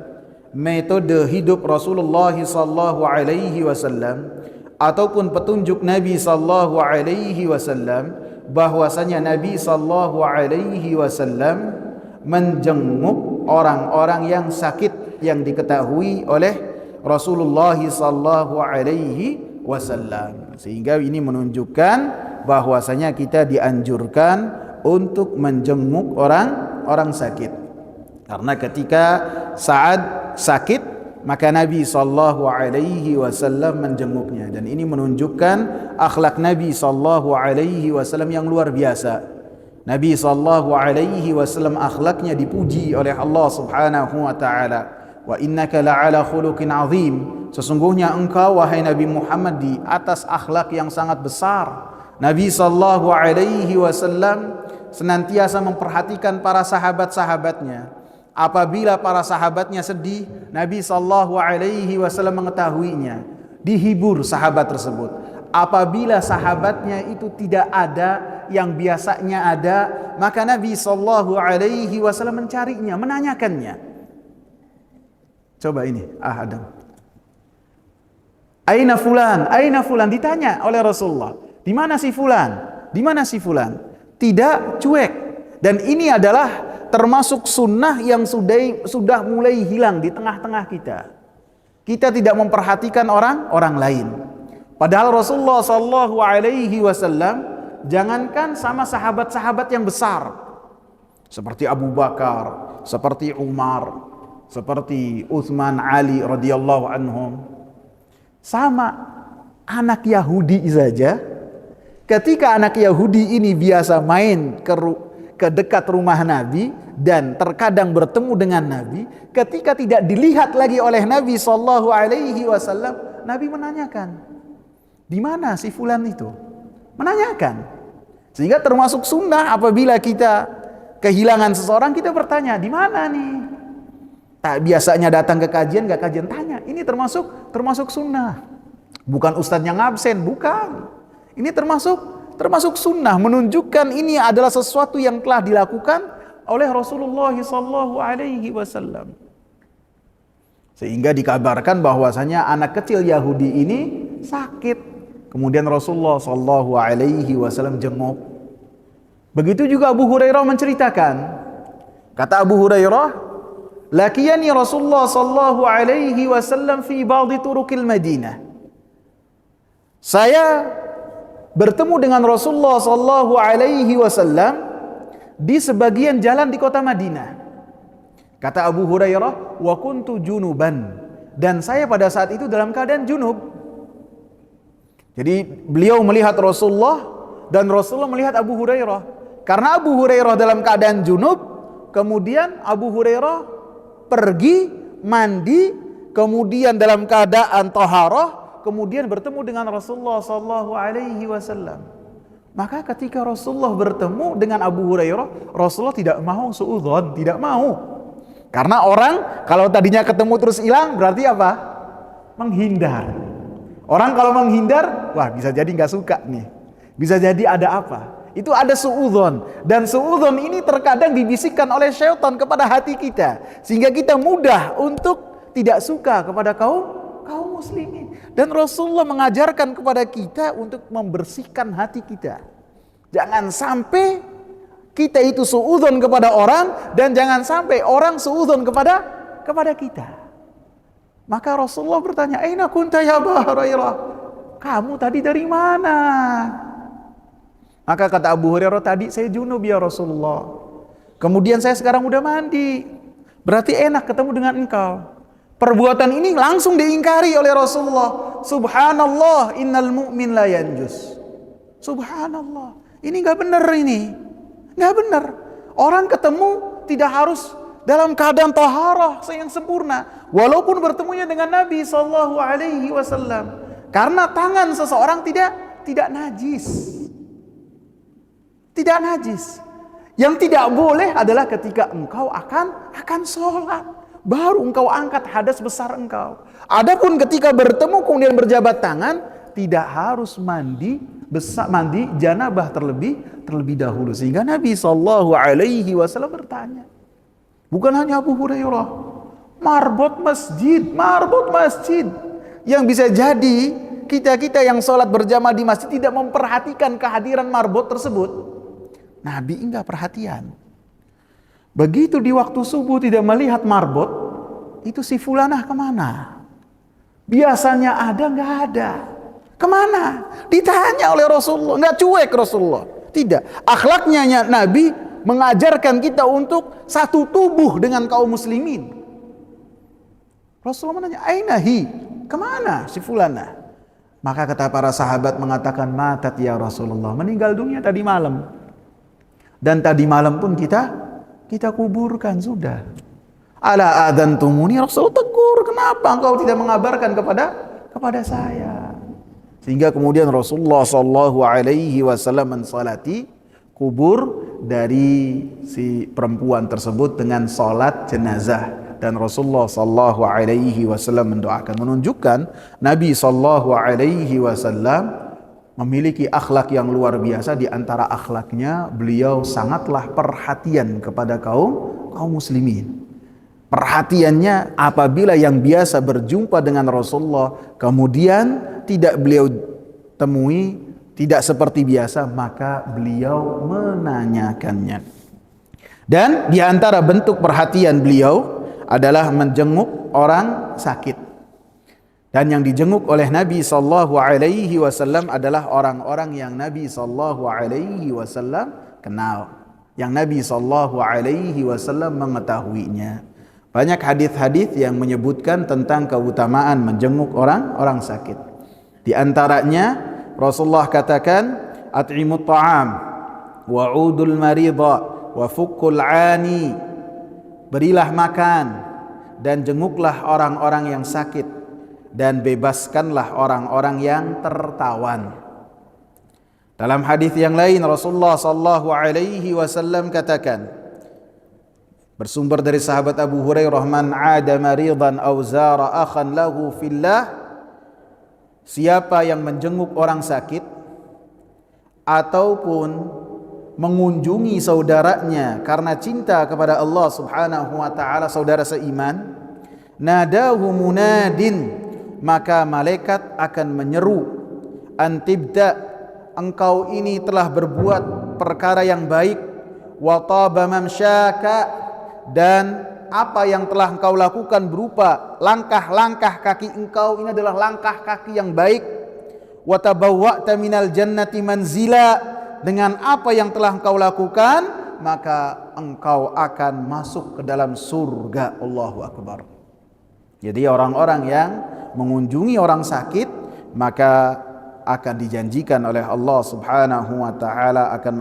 metode hidup Rasulullah sallallahu alaihi wasallam ataupun petunjuk Nabi sallallahu alaihi wasallam, bahwasanya Nabi sallallahu alaihi wasallam menjenguk orang-orang yang sakit yang diketahui oleh Rasulullah sallallahu alaihi wasallam. Sehingga ini menunjukkan bahwasanya kita dianjurkan untuk menjenguk orang sakit. Karena ketika Sa'ad sakit, maka Nabi sallallahu alaihi wasallam menjenguknya, dan ini menunjukkan akhlak Nabi sallallahu alaihi wasallam yang luar biasa. Nabi sallallahu alaihi wasallam akhlaknya dipuji oleh Allah Subhanahu wa taala. Wa innaka la'ala khuluqin azim, sesungguhnya engkau wahai Nabi Muhammad di atas akhlak yang sangat besar. Nabi sallallahu alaihi wasallam senantiasa memperhatikan para sahabat-sahabatnya. Apabila para sahabatnya sedih, Nabi sallallahu alaihi wasallam mengetahuinya, dihibur sahabat tersebut. Apabila sahabatnya itu tidak ada yang biasanya ada, maka Nabi sallallahu alaihi wasallam mencarinya, menanyakannya. Coba ini, Adam. Aina fulan? Aina fulan? Ditanya oleh Rasulullah. Di mana si fulan? Di mana si fulan? Tidak cuek. Dan ini adalah termasuk sunnah yang sudah mulai hilang di tengah-tengah kita. Kita tidak memperhatikan orang lain. Padahal Rasulullah sallallahu alaihi wasallam jangankan sama sahabat-sahabat yang besar seperti Abu Bakar, seperti Umar, seperti Utsman, Ali radhiyallahu anhum, sama anak Yahudi saja, ketika anak Yahudi ini biasa main ke dekat rumah Nabi dan terkadang bertemu dengan Nabi, ketika tidak dilihat lagi oleh Nabi sallallahu alaihi wasallam, Nabi menanyakan, di mana si fulan itu? Menanyakan. Sehingga termasuk sunnah apabila kita kehilangan seseorang, kita bertanya, di mana nih? Tak biasanya datang ke kajian, gak kajian, tanya. Ini termasuk sunnah. Bukan ustadz yang absen, bukan. Ini termasuk sunnah, menunjukkan ini adalah sesuatu yang telah dilakukan oleh Rasulullah sallallahu alaihi wasallam. Sehingga dikabarkan bahwasanya anak kecil Yahudi ini sakit. Kemudian Rasulullah sallallahu alaihi wasallam jenguk. Begitu juga Abu Hurairah menceritakan. Kata Abu Hurairah, "Lakiyani Rasulullah sallallahu alaihi wasallam fi ba'dhi turuqil Madinah." Saya bertemu dengan Rasulullah sallallahu alaihi wasallam di sebagian jalan di kota Madinah. Kata Abu Hurairah, "Wa kuntu junuban." Dan saya pada saat itu dalam keadaan junub. Jadi beliau melihat Rasulullah dan Rasulullah melihat Abu Hurairah. Karena Abu Hurairah dalam keadaan junub, kemudian Abu Hurairah pergi mandi, kemudian dalam keadaan taharah, kemudian bertemu dengan Rasulullah sallallahu alaihi wasallam. Maka ketika Rasulullah bertemu dengan Abu Hurairah, Rasulullah tidak mau suudzon, tidak mau. Karena orang kalau tadinya ketemu terus hilang, berarti apa? Menghindar. Orang kalau menghindar, wah bisa jadi nggak suka nih. Bisa jadi ada apa? Itu ada suudzon, dan suudzon ini terkadang dibisikkan oleh syaitan kepada hati kita, sehingga kita mudah untuk tidak suka kepada kaum muslimin. Dan Rasulullah mengajarkan kepada kita untuk membersihkan hati kita. Jangan sampai kita itu suudzon kepada orang, dan jangan sampai orang suudzon kepada kita. Maka Rasulullah bertanya, "Aina kunta ya Abu Hurairah?" Kamu tadi dari mana? Maka kata Abu Hurairah, "Tadi saya junub ya Rasulullah. Kemudian saya sekarang udah mandi. Berarti enak ketemu dengan engkau." Perbuatan ini langsung diingkari oleh Rasulullah. Subhanallah, innal mu'min la yanjus. Subhanallah. Ini nggak benar ini. Nggak benar. Orang ketemu tidak harus dalam keadaan taharah yang sempurna, walaupun bertemunya dengan Nabi sallallahu alaihi wasallam. Karena tangan seseorang tidak najis. Tidak najis. Yang tidak boleh adalah ketika engkau akan sholat, baru engkau angkat hadas besar engkau. Adapun ketika bertemu kemudian berjabat tangan, tidak harus mandi janabah terlebih dahulu. Sehingga Nabi sallallahu alaihi wasallam bertanya, bukan hanya Abu Hurairah, marbot masjid yang bisa jadi kita yang sholat berjamaah di masjid tidak memperhatikan kehadiran marbot tersebut. Nabi enggak perhatian. Begitu di waktu subuh tidak melihat marbot, itu si fulanah kemana? Biasanya ada, enggak ada. Kemana? Ditanya oleh Rasulullah. Enggak cuek Rasulullah. Tidak. Akhlaknya Nabi mengajarkan kita untuk satu tubuh dengan kaum muslimin. Rasulullah menanya, "Ainahi?" Kemana si fulanah? Maka kata para sahabat mengatakan, "Matat ya Rasulullah." Meninggal dunia tadi malam. Dan tadi malam pun kita kuburkan sudah. Ala adantumuni, Rasulullah tegur, kenapa engkau tidak mengabarkan kepada saya? Sehingga kemudian Rasulullah sallallahu alaihi wasallam mensalati kubur dari si perempuan tersebut dengan salat jenazah. Dan Rasulullah sallallahu alaihi wasallam mendoakan, menunjukkan Nabi sallallahu alaihi wasallam memiliki akhlak yang luar biasa. Di antara akhlaknya, beliau sangatlah perhatian kepada kaum muslimin. Perhatiannya apabila yang biasa berjumpa dengan Rasulullah kemudian tidak beliau temui, tidak seperti biasa, maka beliau menanyakannya. Dan di antara bentuk perhatian beliau adalah menjenguk orang sakit. Dan yang dijenguk oleh Nabi sallallahu alaihi wasallam adalah orang-orang yang Nabi sallallahu alaihi wasallam kenal, yang Nabi sallallahu alaihi wasallam mengetahuinya. Banyak hadis-hadis yang menyebutkan tentang keutamaan menjenguk orang sakit. Di antaranya Rasulullah katakan, "At'imut ta'am wa'udul marida wa fukkul 'ani." Berilah makan dan jenguklah orang-orang yang sakit dan bebaskanlah orang-orang yang tertawan. Dalam hadis yang lain Rasulullah sallallahu alaihi wasallam katakan, bersumber dari sahabat Abu Hurairah, "Man 'ada maridan aw zara akhan lahu fillah." Siapa yang menjenguk orang sakit ataupun mengunjungi saudaranya karena cinta kepada Allah Subhanahu wa taala, saudara seiman, nadahu munadin, maka malaikat akan menyeru, "Antibda, engkau ini telah berbuat perkara yang baik, wa taba mamsyaka, dan apa yang telah engkau lakukan berupa langkah-langkah kaki engkau ini adalah langkah kaki yang baik, wa tabawwa'ta minal jannati manzila, dengan apa yang telah engkau lakukan maka engkau akan masuk ke dalam surga." Allahu akbar. Jadi orang-orang yang mengunjungi orang sakit maka akan dijanjikan oleh Allah Subhanahu wa taala akan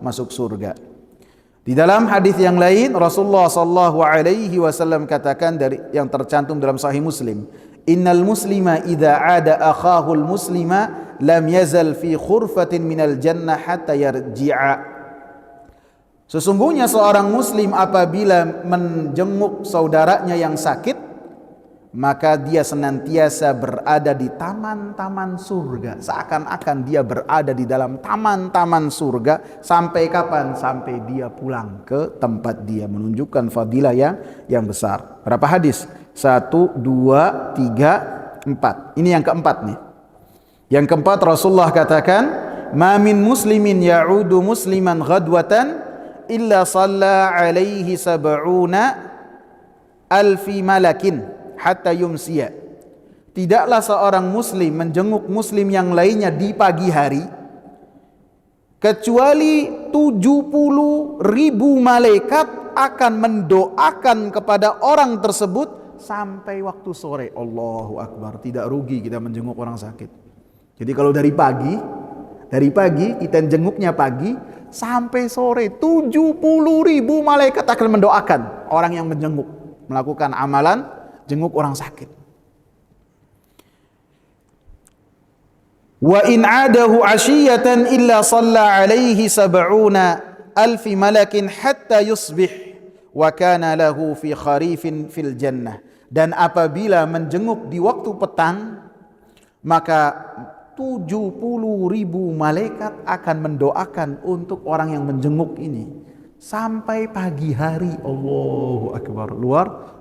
masuk surga. Di dalam hadis yang lain Rasulullah sallallahu alaihi wasallam katakan, dari yang tercantum dalam Sahih Muslim, "Innal muslima idza 'ada akhahul muslima lam yazal fi khurfatin minal jannah hatta yarji'a." Sesungguhnya seorang muslim apabila menjenguk saudaranya yang sakit, maka dia senantiasa berada di taman-taman surga, seakan-akan dia berada di dalam taman-taman surga. Sampai kapan? Sampai dia pulang ke tempat dia, menunjukkan fadilah yang besar. Berapa hadis? 1, 2, 3, 4. Ini yang keempat nih. Yang keempat Rasulullah katakan, "Ma min muslimin ya'udu musliman ghadwatan illa shalla alaihi sab'una alfi malakin hatta yumsiya." Tidaklah seorang muslim menjenguk muslim yang lainnya di pagi hari kecuali 70.000 malaikat akan mendoakan kepada orang tersebut sampai waktu sore. Allahu akbar. Tidak rugi kita menjenguk orang sakit. Jadi kalau dari pagi Dari pagi, kita jenguknya pagi, sampai sore 70.000 malaikat akan mendoakan orang yang menjenguk, melakukan amalan jenguk orang sakit. Wa in adahu ashiyatan illa shalla alaihi sab'una alfi malakin hatta yusbih wa kana lahu fi kharifin fil jannah. Dan apabila menjenguk di waktu petang, maka 70.000 malaikat akan mendoakan untuk orang yang menjenguk ini sampai pagi hari. Allahu Akbar.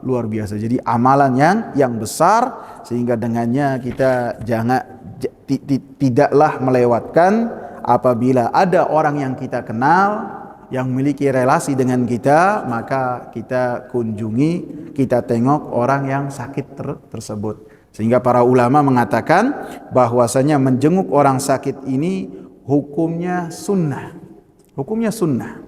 Luar biasa. Jadi amalan yang besar, sehingga dengannya kita tidaklah melewatkan apabila ada orang yang kita kenal yang memiliki relasi dengan kita, maka kita kunjungi, kita tengok orang yang sakit tersebut. Sehingga para ulama mengatakan bahwasanya menjenguk orang sakit ini hukumnya sunnah. Hukumnya sunnah.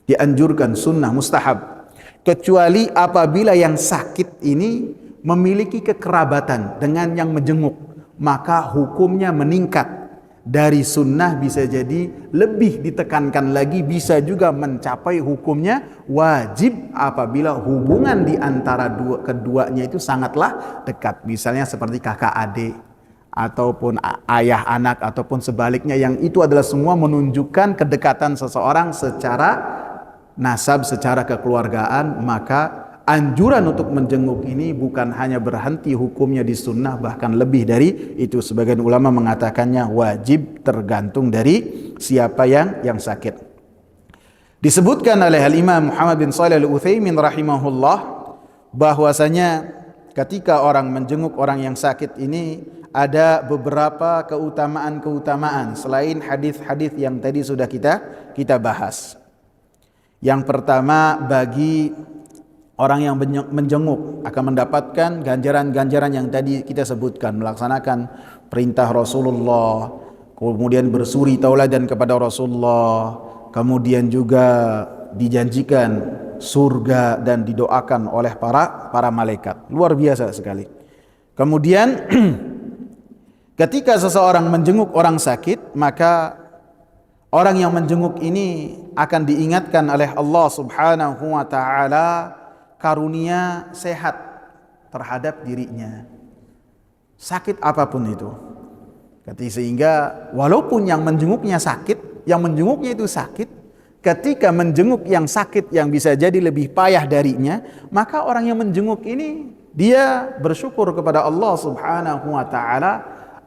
Dianjurkan, sunnah, mustahab. Kecuali apabila yang sakit ini memiliki kekerabatan dengan yang menjenguk, maka hukumnya meningkat. Dari sunnah bisa jadi lebih ditekankan lagi, bisa juga mencapai hukumnya wajib apabila hubungan di antara keduanya itu sangatlah dekat. Misalnya seperti kakak adik, ataupun ayah anak, ataupun sebaliknya, yang itu adalah semua menunjukkan kedekatan seseorang secara nasab, secara kekeluargaan. Maka anjuran untuk menjenguk ini bukan hanya berhenti hukumnya di sunnah, bahkan lebih dari itu. Sebagian ulama mengatakannya wajib, tergantung dari siapa yang sakit. Disebutkan oleh Al-Imam Muhammad bin Shalih Al-Utsaimin rahimahullah bahwasanya ketika orang menjenguk orang yang sakit ini ada beberapa keutamaan-keutamaan selain hadis-hadis yang tadi sudah kita bahas. Yang pertama, bagi orang yang menjenguk akan mendapatkan ganjaran-ganjaran yang tadi kita sebutkan, melaksanakan perintah Rasulullah, kemudian bersuri tauladan kepada Rasulullah, kemudian juga dijanjikan surga dan didoakan oleh para malaikat. Luar biasa sekali. Kemudian ketika seseorang menjenguk orang sakit, maka orang yang menjenguk ini akan diingatkan oleh Allah Subhanahu wa taala karunia sehat terhadap dirinya, sakit apapun itu. Sehingga walaupun yang menjenguknya sakit, yang menjenguknya itu sakit, ketika menjenguk yang sakit yang bisa jadi lebih payah darinya, maka orang yang menjenguk ini dia bersyukur kepada Allah Subhanahu wa taala,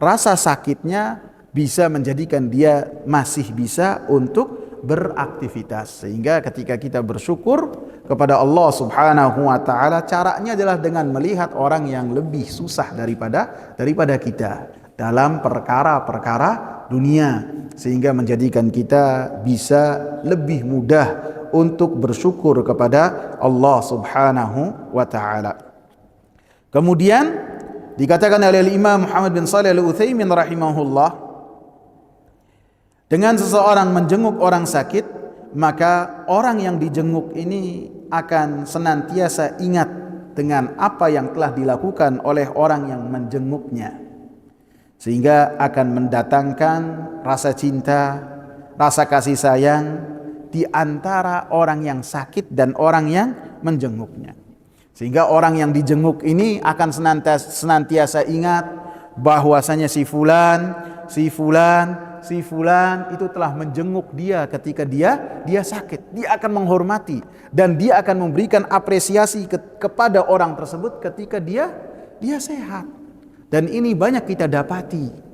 rasa sakitnya bisa menjadikan dia masih bisa untuk beraktivitas. Sehingga ketika kita bersyukur kepada Allah Subhanahu wa taala, caranya adalah dengan melihat orang yang lebih susah daripada kita dalam perkara-perkara dunia, sehingga menjadikan kita bisa lebih mudah untuk bersyukur kepada Allah Subhanahu wa taala. Kemudian dikatakan oleh Imam Muhammad bin Shalih Al-Utsaimin rahimahullah, dengan seseorang menjenguk orang sakit, maka orang yang dijenguk ini akan senantiasa ingat dengan apa yang telah dilakukan oleh orang yang menjenguknya, sehingga akan mendatangkan rasa cinta, rasa kasih sayang di antara orang yang sakit dan orang yang menjenguknya. Sehingga orang yang dijenguk ini akan senantiasa ingat bahwasanya si fulan itu telah menjenguk dia ketika dia sakit. Dia akan menghormati dan dia akan memberikan apresiasi kepada orang tersebut ketika dia sehat. Dan ini banyak kita dapati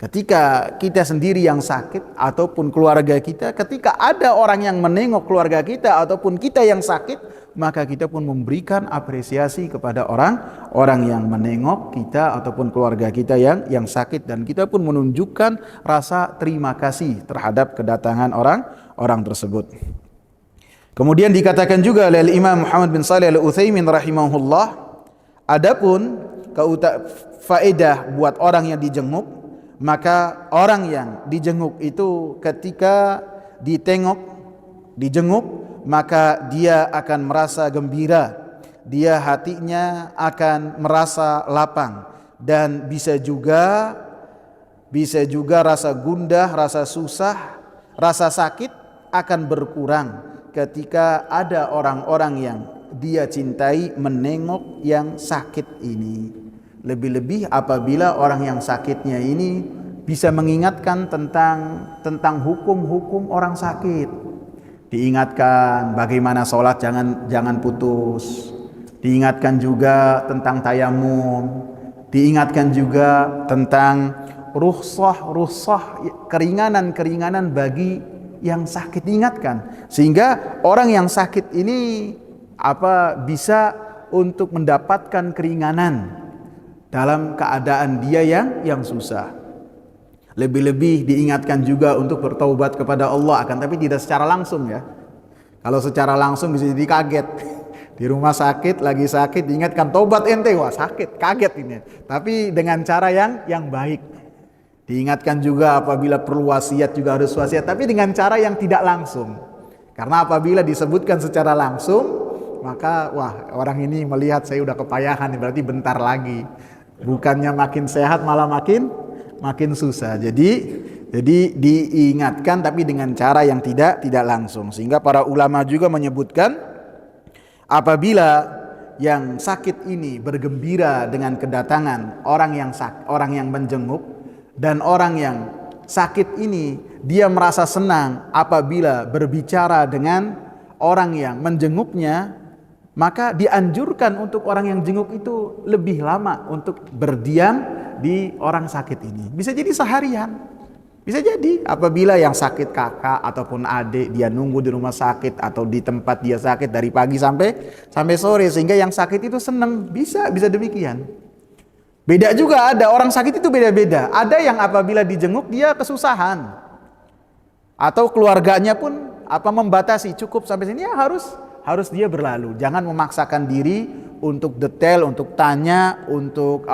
ketika kita sendiri yang sakit ataupun keluarga kita, ketika ada orang yang menengok keluarga kita ataupun kita yang sakit, maka kita pun memberikan apresiasi kepada orang yang menengok kita ataupun keluarga kita yang sakit, dan kita pun menunjukkan rasa terima kasih terhadap kedatangan orang tersebut. Kemudian dikatakan juga oleh Imam Muhammad bin Shalih Al-Utsaimin rahimahullah, adapun faedah buat orang yang dijenguk, maka orang yang dijenguk itu ketika dijenguk, maka dia akan merasa gembira, dia hatinya akan merasa lapang, dan bisa juga bisa juga rasa gundah, rasa susah, rasa sakit akan berkurang ketika ada orang-orang yang dia cintai menengok yang sakit ini. Lebih-lebih apabila orang yang sakitnya ini bisa mengingatkan tentang hukum-hukum orang sakit. Diingatkan bagaimana sholat jangan putus. Diingatkan juga tentang tayamum. Diingatkan juga tentang rukhsah keringanan bagi yang sakit, diingatkan sehingga orang yang sakit ini bisa untuk mendapatkan keringanan dalam keadaan dia yang susah. Lebih-lebih diingatkan juga untuk bertaubat kepada Allah, akan tapi tidak secara langsung ya. Kalau secara langsung bisa jadi kaget. Di rumah sakit, lagi sakit, diingatkan tobat ente, wah sakit, kaget ini. Tapi dengan cara yang baik. Diingatkan juga apabila perlu wasiat juga harus wasiat, tapi dengan cara yang tidak langsung. Karena apabila disebutkan secara langsung, maka wah orang ini melihat saya udah kepayahan, berarti bentar lagi. Bukannya makin sehat malah makin susah. Jadi diingatkan tapi dengan cara yang tidak langsung. Sehingga para ulama juga menyebutkan apabila yang sakit ini bergembira dengan kedatangan orang yang menjenguk, dan orang yang sakit ini dia merasa senang apabila berbicara dengan orang yang menjenguknya, maka dianjurkan untuk orang yang jenguk itu lebih lama untuk berdiam di orang sakit ini. Bisa jadi seharian. Bisa jadi apabila yang sakit kakak ataupun adik, dia nunggu di rumah sakit atau di tempat dia sakit dari pagi sampai sore, sehingga yang sakit itu senang. Bisa demikian. Beda juga, ada orang sakit itu beda-beda. Ada yang apabila dijenguk dia kesusahan, atau keluarganya pun membatasi, cukup sampai sini ya harus dia berlalu. Jangan memaksakan diri untuk detail, untuk tanya, untuk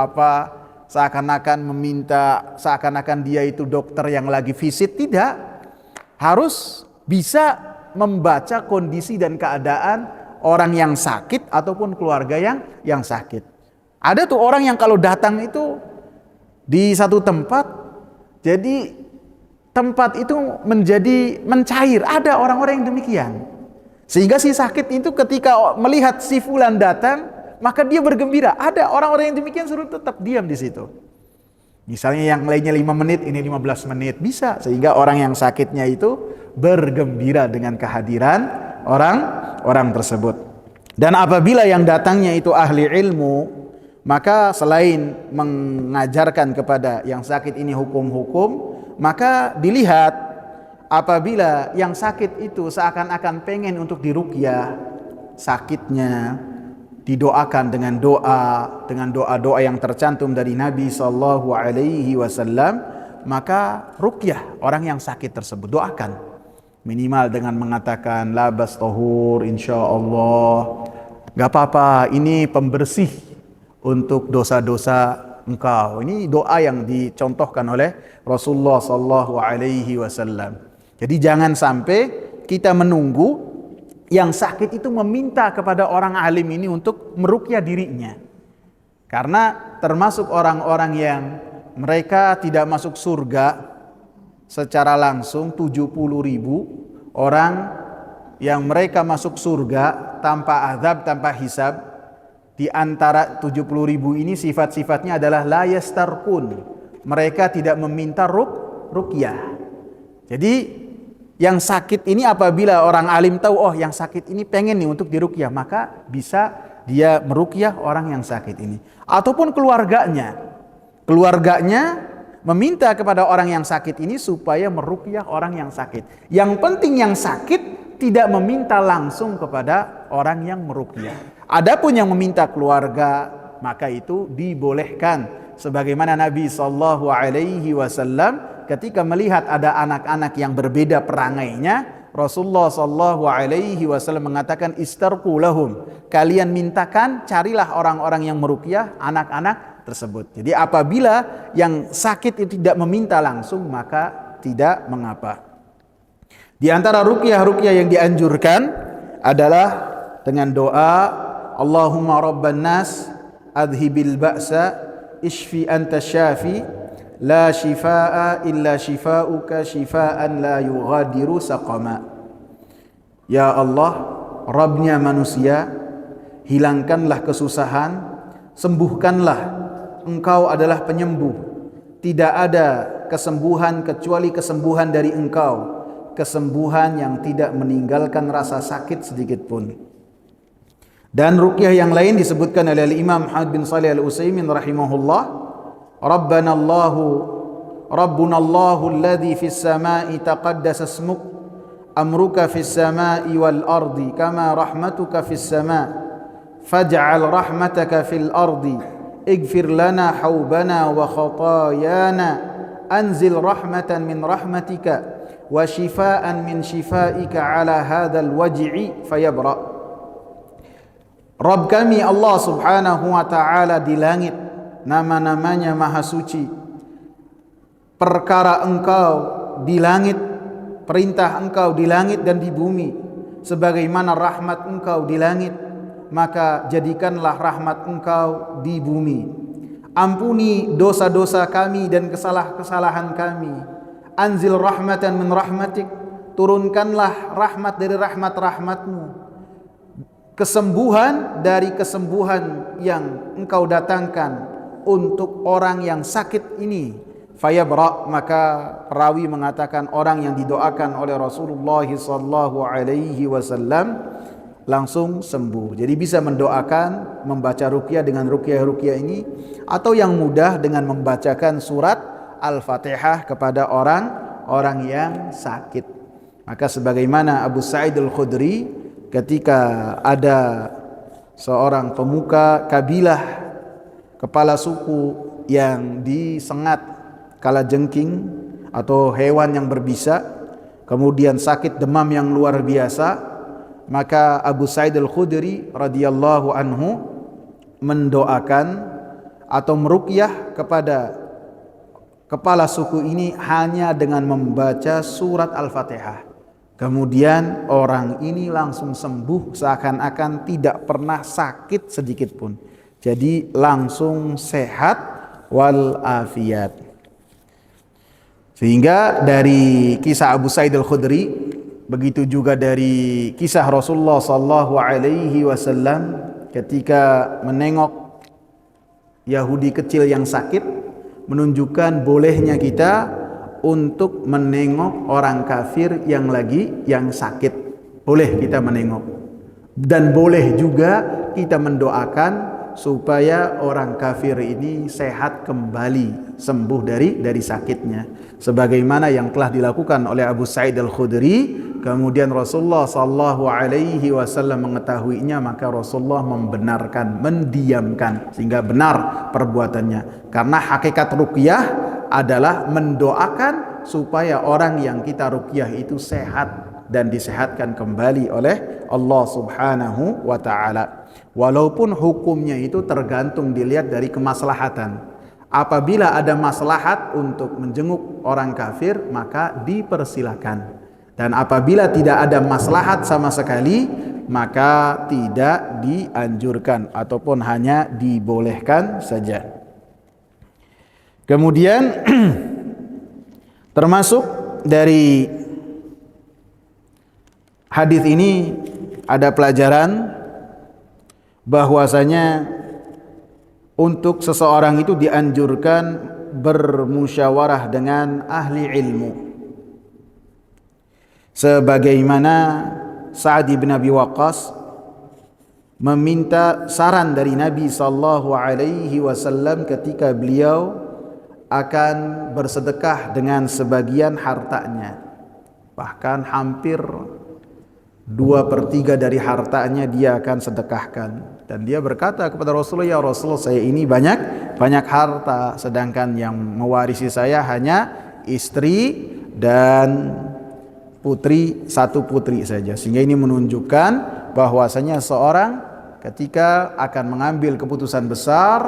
seakan-akan dia itu dokter yang lagi visit. Tidak, harus bisa membaca kondisi dan keadaan orang yang sakit ataupun keluarga yang sakit. Ada tuh orang yang kalau datang itu di satu tempat, jadi tempat itu menjadi mencair. Ada orang-orang yang demikian, sehingga si sakit itu ketika melihat si fulan datang, maka dia bergembira. Ada orang-orang yang demikian suruh tetap diam di situ. Misalnya yang lainnya 5 menit, ini 15 menit, bisa. Sehingga orang yang sakitnya itu bergembira dengan kehadiran orang tersebut. Dan apabila yang datangnya itu ahli ilmu, maka selain mengajarkan kepada yang sakit ini hukum-hukum, maka dilihat apabila yang sakit itu seakan-akan pengen untuk diruqyah sakitnya, didoakan dengan doa-doa yang tercantum dari Nabi sallallahu alaihi wasallam, maka ruqyah orang yang sakit tersebut, doakan minimal dengan mengatakan labas tahur insyaallah, gak apa-apa, ini pembersih untuk dosa-dosa engkau. Ini doa yang dicontohkan oleh Rasulullah sallallahu alaihi wasallam. Jadi jangan sampai kita menunggu yang sakit itu meminta kepada orang alim ini untuk meruqyah dirinya. Karena termasuk orang-orang yang mereka tidak masuk surga secara langsung, 70.000 orang yang mereka masuk surga tanpa azab, tanpa hisab. Di antara 70.000 ini sifat-sifatnya adalah la yastarqun. Mereka tidak meminta ruqyah. Jadi yang sakit ini apabila orang alim tahu, oh yang sakit ini pengen nih untuk diruqyah, maka bisa dia meruqyah orang yang sakit ini. Ataupun keluarganya meminta kepada orang yang sakit ini supaya meruqyah orang yang sakit. Yang penting yang sakit tidak meminta langsung kepada orang yang meruqyah. Adapun yang meminta keluarga, maka itu dibolehkan. Sebagaimana Nabi sallallahu alaihi wasallam ketika melihat ada anak-anak yang berbeda perangainya, Rasulullah sallallahu alaihi wasallam mengatakan istarqu lahum. Kalian mintakan, carilah orang-orang yang meruqyah anak-anak tersebut. Jadi apabila yang sakit itu tidak meminta langsung, maka tidak mengapa. Di antara ruqyah yang dianjurkan adalah dengan doa Allahumma rabban nas adhibil ba'sa ishfi anta syafi la shifaa illa shifaa'uka shifaa'an la yughadiru saqama. Ya Allah, Rabbnya manusia, hilangkanlah kesusahan, sembuhkanlah, Engkau adalah penyembuh. Tidak ada kesembuhan kecuali kesembuhan dari Engkau, kesembuhan yang tidak meninggalkan rasa sakit sedikit pun. Dan ruqyah yang lain disebutkan oleh Imam Muhammad bin Shalih Al-Utsaimin rahimahullah, Rabbana Allahu alladhi fis sama'i taqaddasa ismuk, amruka fis sama'i wal ardi kama rahmatuka fis sama', faj'al rahmataka fil ardi, ighfir lana haubana wa khatayana, anzil rahmatan min rahmatika wa shifaan min shifaika ala hadzal waj'i fayabra. Rabb kami Allah Subhanahu wa taala di langit, nama-namanya maha suci. Perkara Engkau di langit, perintah Engkau di langit dan di bumi, sebagaimana rahmat Engkau di langit, maka jadikanlah rahmat Engkau di bumi. Ampuni dosa-dosa kami dan kesalahan kami. Anzil rahmatan min rahmatik, turunkanlah rahmat dari rahmat-rahmatmu, kesembuhan dari kesembuhan yang Engkau datangkan untuk orang yang sakit ini. Fayabra, maka perawi mengatakan orang yang didoakan oleh Rasulullah sallallahu alaihi wasallam langsung sembuh. Jadi bisa mendoakan, membaca ruqyah dengan ruqyah ini, atau yang mudah dengan membacakan surat Al-Fatihah kepada orang yang sakit. Maka sebagaimana Abu Sa'id Al-Khudri ketika ada seorang pemuka kabilah, kepala suku yang disengat kalajengking atau hewan yang berbisa, kemudian sakit demam yang luar biasa, maka Abu Sa'id Al-Khudri radhiyallahu anhu mendoakan atau meruqyah kepada kepala suku ini hanya dengan membaca surat Al-Fatihah. Kemudian orang ini langsung sembuh, seakan-akan tidak pernah sakit sedikit pun. Jadi langsung sehat wal afiat. Sehingga dari kisah Abu Sa'id Al-Khudri, begitu juga dari kisah Rasulullah sallallahu alaihi wasallam ketika menengok Yahudi kecil yang sakit, menunjukkan bolehnya kita untuk menengok orang kafir yang sakit. Boleh kita menengok, dan boleh juga kita mendoakan supaya orang kafir ini sehat kembali, sembuh dari sakitnya, sebagaimana yang telah dilakukan oleh Abu Sa'id Al-Khudri. Kemudian Rasulullah sallallahu alaihi wasallam mengetahuinya, maka Rasulullah membenarkan, mendiamkan, sehingga benar perbuatannya. Karena hakikat ruqyah adalah mendoakan supaya orang yang kita ruqyah itu sehat dan disehatkan kembali oleh Allah Subhanahu wa taala. Walaupun hukumnya itu tergantung dilihat dari kemaslahatan. Apabila ada maslahat untuk menjenguk orang kafir, maka dipersilakan. Dan apabila tidak ada maslahat sama sekali, maka tidak dianjurkan ataupun hanya dibolehkan saja. Kemudian termasuk dari hadis ini ada pelajaran bahwasanya untuk seseorang itu dianjurkan bermusyawarah dengan ahli ilmu, sebagaimana Sa'ad bin Abi Waqqas meminta saran dari Nabi sallallahu alaihi wasallam ketika beliau akan bersedekah dengan sebagian hartanya, bahkan hampir 2/3 dari hartanya dia akan sedekahkan. Dan dia berkata kepada Rasulullah, ya Rasulullah, saya ini banyak harta, sedangkan yang mewarisi saya hanya istri dan satu putri saja. Sehingga ini menunjukkan bahwasanya seorang ketika akan mengambil keputusan besar,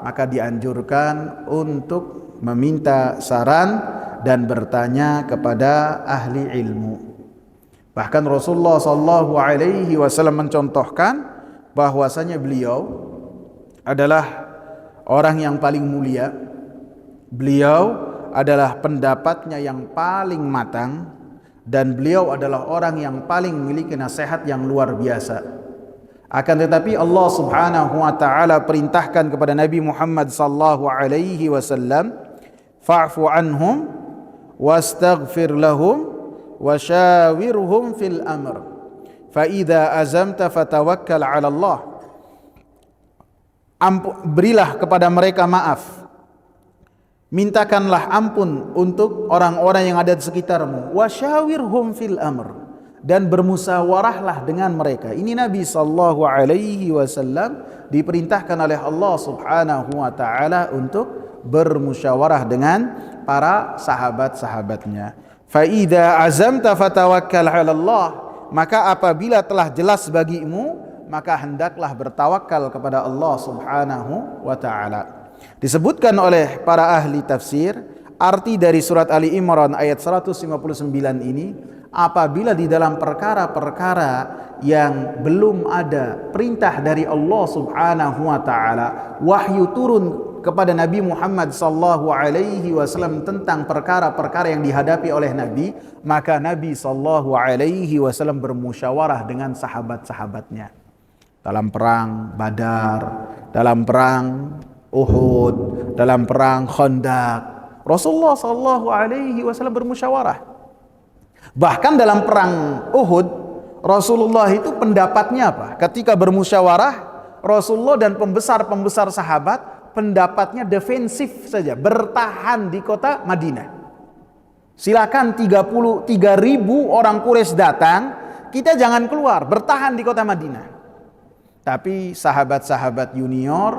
maka dianjurkan untuk meminta saran dan bertanya kepada ahli ilmu. Bahkan Rasulullah sallallahu alaihi wasallam mencontohkan bahwasanya beliau adalah orang yang paling mulia Beliau adalah pendapatnya yang paling matang, dan beliau adalah orang yang paling memiliki nasihat yang luar biasa. Akan tetapi Allah Subhanahu wa taala perintahkan kepada Nabi Muhammad sallallahu alaihi wasallam, fa'fu anhum wastaghfir lahum wasyawirhum fil amr fa idza azamta fatawakkal 'ala Allah. Berilah kepada mereka maaf, mintakanlah ampun untuk orang-orang yang ada di sekitarmu, wasyawirhum fil amr, dan bermusyawarahlah dengan mereka. Ini Nabi sallallahu alaihi wasallam diperintahkan oleh Allah Subhanahu wa taala untuk bermusyawarah dengan para sahabat-sahabatnya. Fa idza azamta fatawakkal 'ala Allah, maka apabila telah jelas bagimu, maka hendaklah bertawakal kepada Allah Subhanahu wa taala. Disebutkan oleh para ahli tafsir, arti dari surat Ali Imran ayat 159 ini, apabila di dalam perkara-perkara yang belum ada perintah dari Allah Subhanahu wa taala, wahyu turun kepada Nabi Muhammad sallallahu alaihi wasallam tentang perkara-perkara yang dihadapi oleh Nabi, maka Nabi sallallahu alaihi wasallam bermusyawarah dengan sahabat-sahabatnya. Dalam perang Badar, dalam perang Uhud, dalam perang Khandaq, Rasulullah sallallahu alaihi wasallam bermusyawarah. Bahkan dalam perang Uhud, Rasulullah itu pendapatnya apa? Ketika bermusyawarah, Rasulullah dan pembesar-pembesar sahabat pendapatnya defensif saja, bertahan di kota Madinah. Silakan 33.000 orang Quraisy datang, kita jangan keluar, bertahan di kota Madinah. Tapi sahabat-sahabat junior,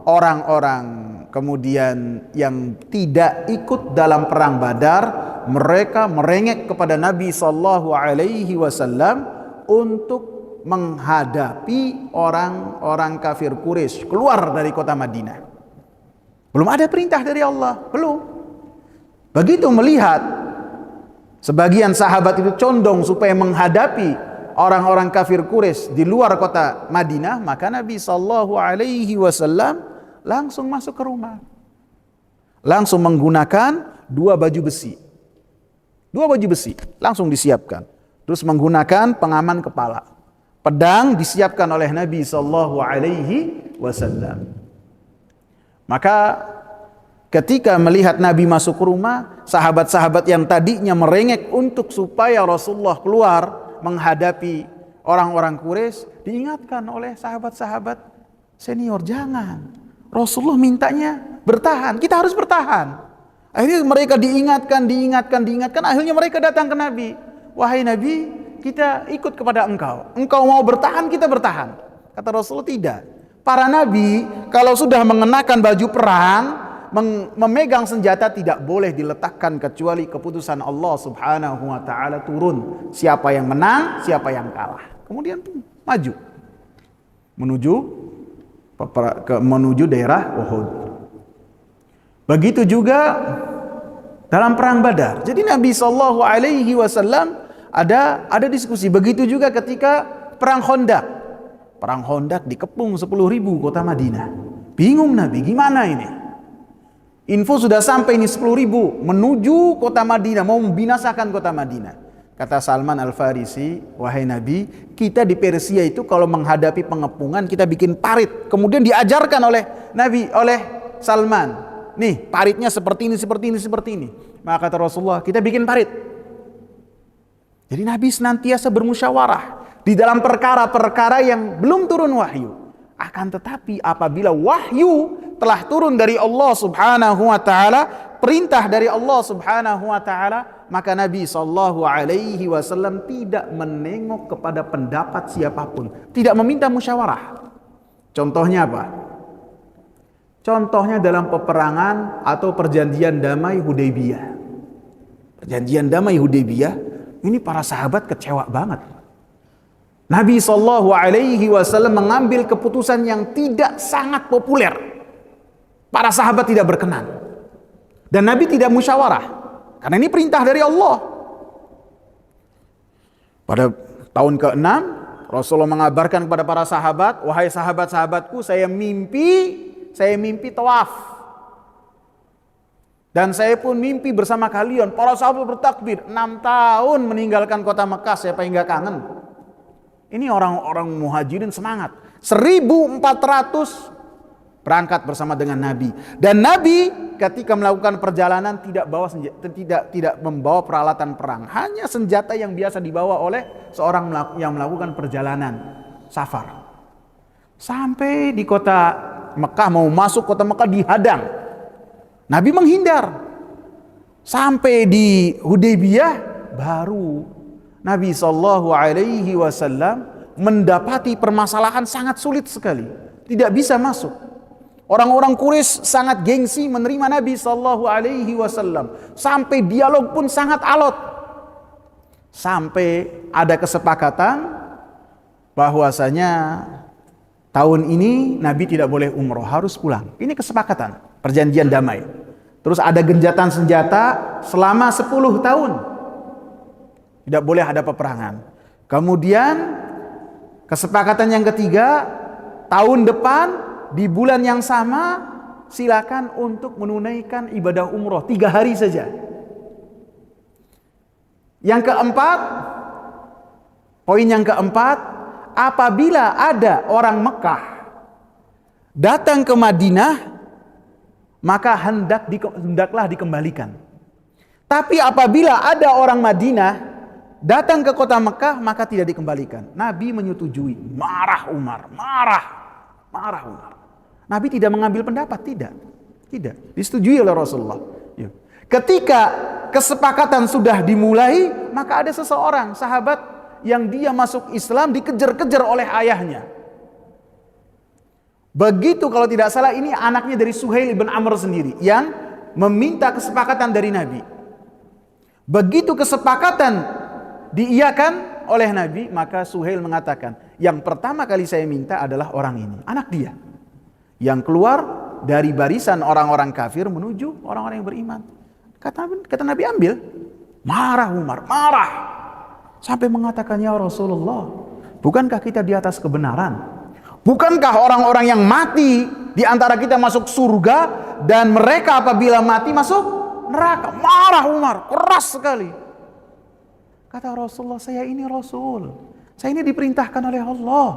orang-orang kemudian yang tidak ikut dalam perang Badar, mereka merengek kepada Nabi sallallahu alaihi wasallam untuk menghadapi orang-orang kafir Quraisy keluar dari kota Madinah. Belum ada perintah dari Allah, belum. Begitu melihat sebagian sahabat itu condong supaya menghadapi orang-orang kafir Quraisy di luar kota Madinah, maka Nabi sallallahu alaihi wasallam langsung masuk ke rumah. Langsung menggunakan dua baju besi. Dua baju besi langsung disiapkan. Terus menggunakan pengaman kepala. Pedang disiapkan oleh Nabi sallallahu alaihi wasallam. Maka ketika melihat Nabi masuk ke rumah, sahabat-sahabat yang tadinya merengek untuk supaya Rasulullah keluar menghadapi orang-orang Quraisy, diingatkan oleh sahabat-sahabat senior, jangan. Rasulullah mintanya bertahan, kita harus bertahan. Akhirnya mereka diingatkan, akhirnya mereka datang ke Nabi. Wahai Nabi, kita ikut kepada engkau. Engkau mau bertahan, kita bertahan. Kata Rasulullah, tidak. Para nabi kalau sudah mengenakan baju perang, memegang senjata, tidak boleh diletakkan kecuali keputusan Allah Subhanahu wa taala turun. Siapa yang menang, siapa yang kalah. Kemudian maju menuju daerah Uhud. Begitu juga dalam perang Badar. Jadi Nabi sallallahu alaihi wasallam ada diskusi. Begitu juga ketika perang Khandaq. Perang Khandaq dikepung 10.000 kota Madinah. Bingung Nabi, gimana ini? Info sudah sampai ini 10.000 menuju kota Madinah, mau membinasakan kota Madinah. Kata Salman Al-Farisi, wahai Nabi, kita di Persia itu kalau menghadapi pengepungan kita bikin parit. Kemudian diajarkan oleh Nabi, oleh Salman. Nih, paritnya seperti ini. Maka kata Rasulullah, kita bikin parit. Jadi Nabi senantiasa bermusyawarah di dalam perkara-perkara yang belum turun wahyu. Akan tetapi apabila wahyu telah turun dari Allah Subhanahu wa taala, perintah dari Allah Subhanahu wa taala, maka Nabi sallallahu alaihi wasallam tidak menengok kepada pendapat siapapun, tidak meminta musyawarah. Contohnya apa? Contohnya dalam peperangan atau perjanjian damai Hudaybiyah. Perjanjian damai Hudaybiyah, ini para sahabat kecewa banget. Nabi sallallahu alaihi wasallam mengambil keputusan yang tidak sangat populer. Para sahabat tidak berkenan. Dan Nabi tidak musyawarah. Karena ini perintah dari Allah. Pada tahun ke-6, Rasulullah mengabarkan kepada para sahabat, wahai sahabat-sahabatku, saya mimpi tawaf. Dan saya pun mimpi bersama kalian. Para sahabat bertakbir. 6 tahun meninggalkan kota Mekah, siapa yang gak kangen? Ini orang-orang muhajirin semangat. 1.400 berangkat bersama dengan Nabi. Dan Nabi ketika melakukan perjalanan tidak membawa peralatan perang. Hanya senjata yang biasa dibawa oleh seorang yang melakukan perjalanan safar. Sampai di kota Mekah, mau masuk kota Mekah dihadang. Nabi menghindar. Sampai di Hudaybiyah baru Nabi SAW mendapati permasalahan sangat sulit sekali. Tidak bisa masuk. Orang-orang Quraisy sangat gengsi menerima Nabi SAW. Sampai dialog pun sangat alot. Sampai ada kesepakatan bahwasanya tahun ini Nabi tidak boleh umroh, harus pulang. Ini kesepakatan, perjanjian damai. Terus ada genjatan senjata selama 10 tahun. Tidak boleh ada peperangan. Kemudian kesepakatan yang ketiga, tahun depan di bulan yang sama silakan untuk menunaikan ibadah umroh 3 hari saja. Yang keempat, poin yang keempat, apabila ada orang Mekah datang ke Madinah, maka hendaklah dikembalikan. Tapi apabila ada orang Madinah datang ke kota Mekah, maka tidak dikembalikan. Nabi menyetujui. Marah Umar. Nabi tidak mengambil pendapat, tidak disetujui oleh Rasulullah. Ketika kesepakatan sudah dimulai, maka ada seseorang sahabat yang dia masuk Islam dikejar-kejar oleh ayahnya. Begitu kalau tidak salah ini anaknya dari Suhail bin Amr sendiri yang meminta kesepakatan dari Nabi. Begitu kesepakatan diiyakan oleh Nabi, maka Suhail mengatakan, yang pertama kali saya minta adalah orang ini, anak dia, yang keluar dari barisan orang-orang kafir menuju orang-orang yang beriman. Kata Nabi, ambil. Marah Umar, marah. Sampai mengatakan, ya Rasulullah, bukankah kita di atas kebenaran? Bukankah orang-orang yang mati di antara kita masuk surga dan mereka apabila mati masuk neraka? Marah Umar, keras sekali. Kata Rasulullah, saya ini Rasul. Saya ini diperintahkan oleh Allah.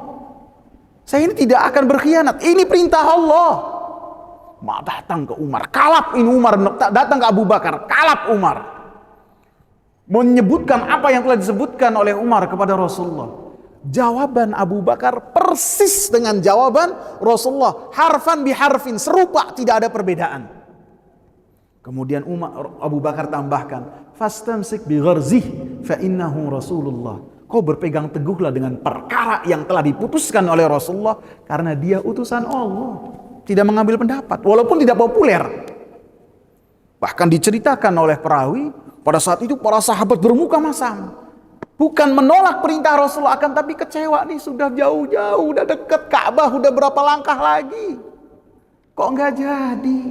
Saya ini tidak akan berkhianat. Ini perintah Allah. Datang ke Umar, kalap ini Umar. Datang ke Abu Bakar, kalap Umar. Menyebutkan apa yang telah disebutkan oleh Umar kepada Rasulullah. Jawaban Abu Bakar persis dengan jawaban Rasulullah, harfan biharfin, serupa, tidak ada perbedaan. Kemudian Abu Bakar tambahkan, fastamsik bi gharzih fa innahu Rasulullah. Kau berpegang teguhlah dengan perkara yang telah diputuskan oleh Rasulullah, karena dia utusan Allah. Tidak mengambil pendapat, walaupun tidak populer. Bahkan diceritakan oleh perawi, pada saat itu para sahabat bermuka masam. Bukan menolak perintah Rasulullah, akan tapi kecewa nih, sudah jauh-jauh, udah dekat Ka'bah, udah berapa langkah lagi, kok nggak jadi?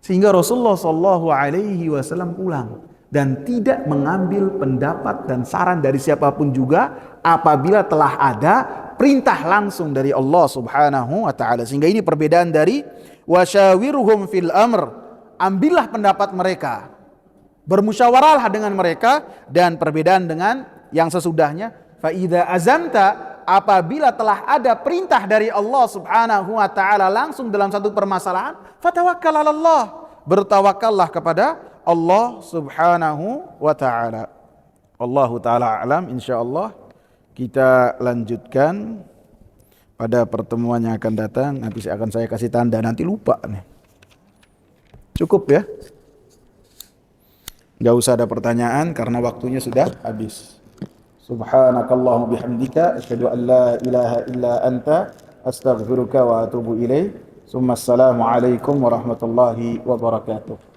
Sehingga Rasulullah SAW pulang dan tidak mengambil pendapat dan saran dari siapapun juga apabila telah ada perintah langsung dari Allah Subhanahu wa taala. Sehingga ini perbedaan dari wasyawirhum fil amr, ambillah pendapat mereka, bermusyawarahlah dengan mereka, dan perbedaan dengan yang sesudahnya, fa idza azamta, apabila telah ada perintah dari Allah Subhanahu wa taala langsung dalam satu permasalahan, fatawakkal 'ala Allah, bertawakallah kepada Allah Subhanahu wa taala. Allahu taala alam. Insyaallah kita lanjutkan pada pertemuan yang akan datang. Nanti akan saya kasih tanda, nanti lupa nih. Cukup ya? Gak usah ada pertanyaan karena waktunya sudah habis. Subhanakallahumma bihamdika asyhadu an la ilaha illa anta astaghfiruka wa atubu ilaik. Assalamualaikum warahmatullahi wabarakatuh.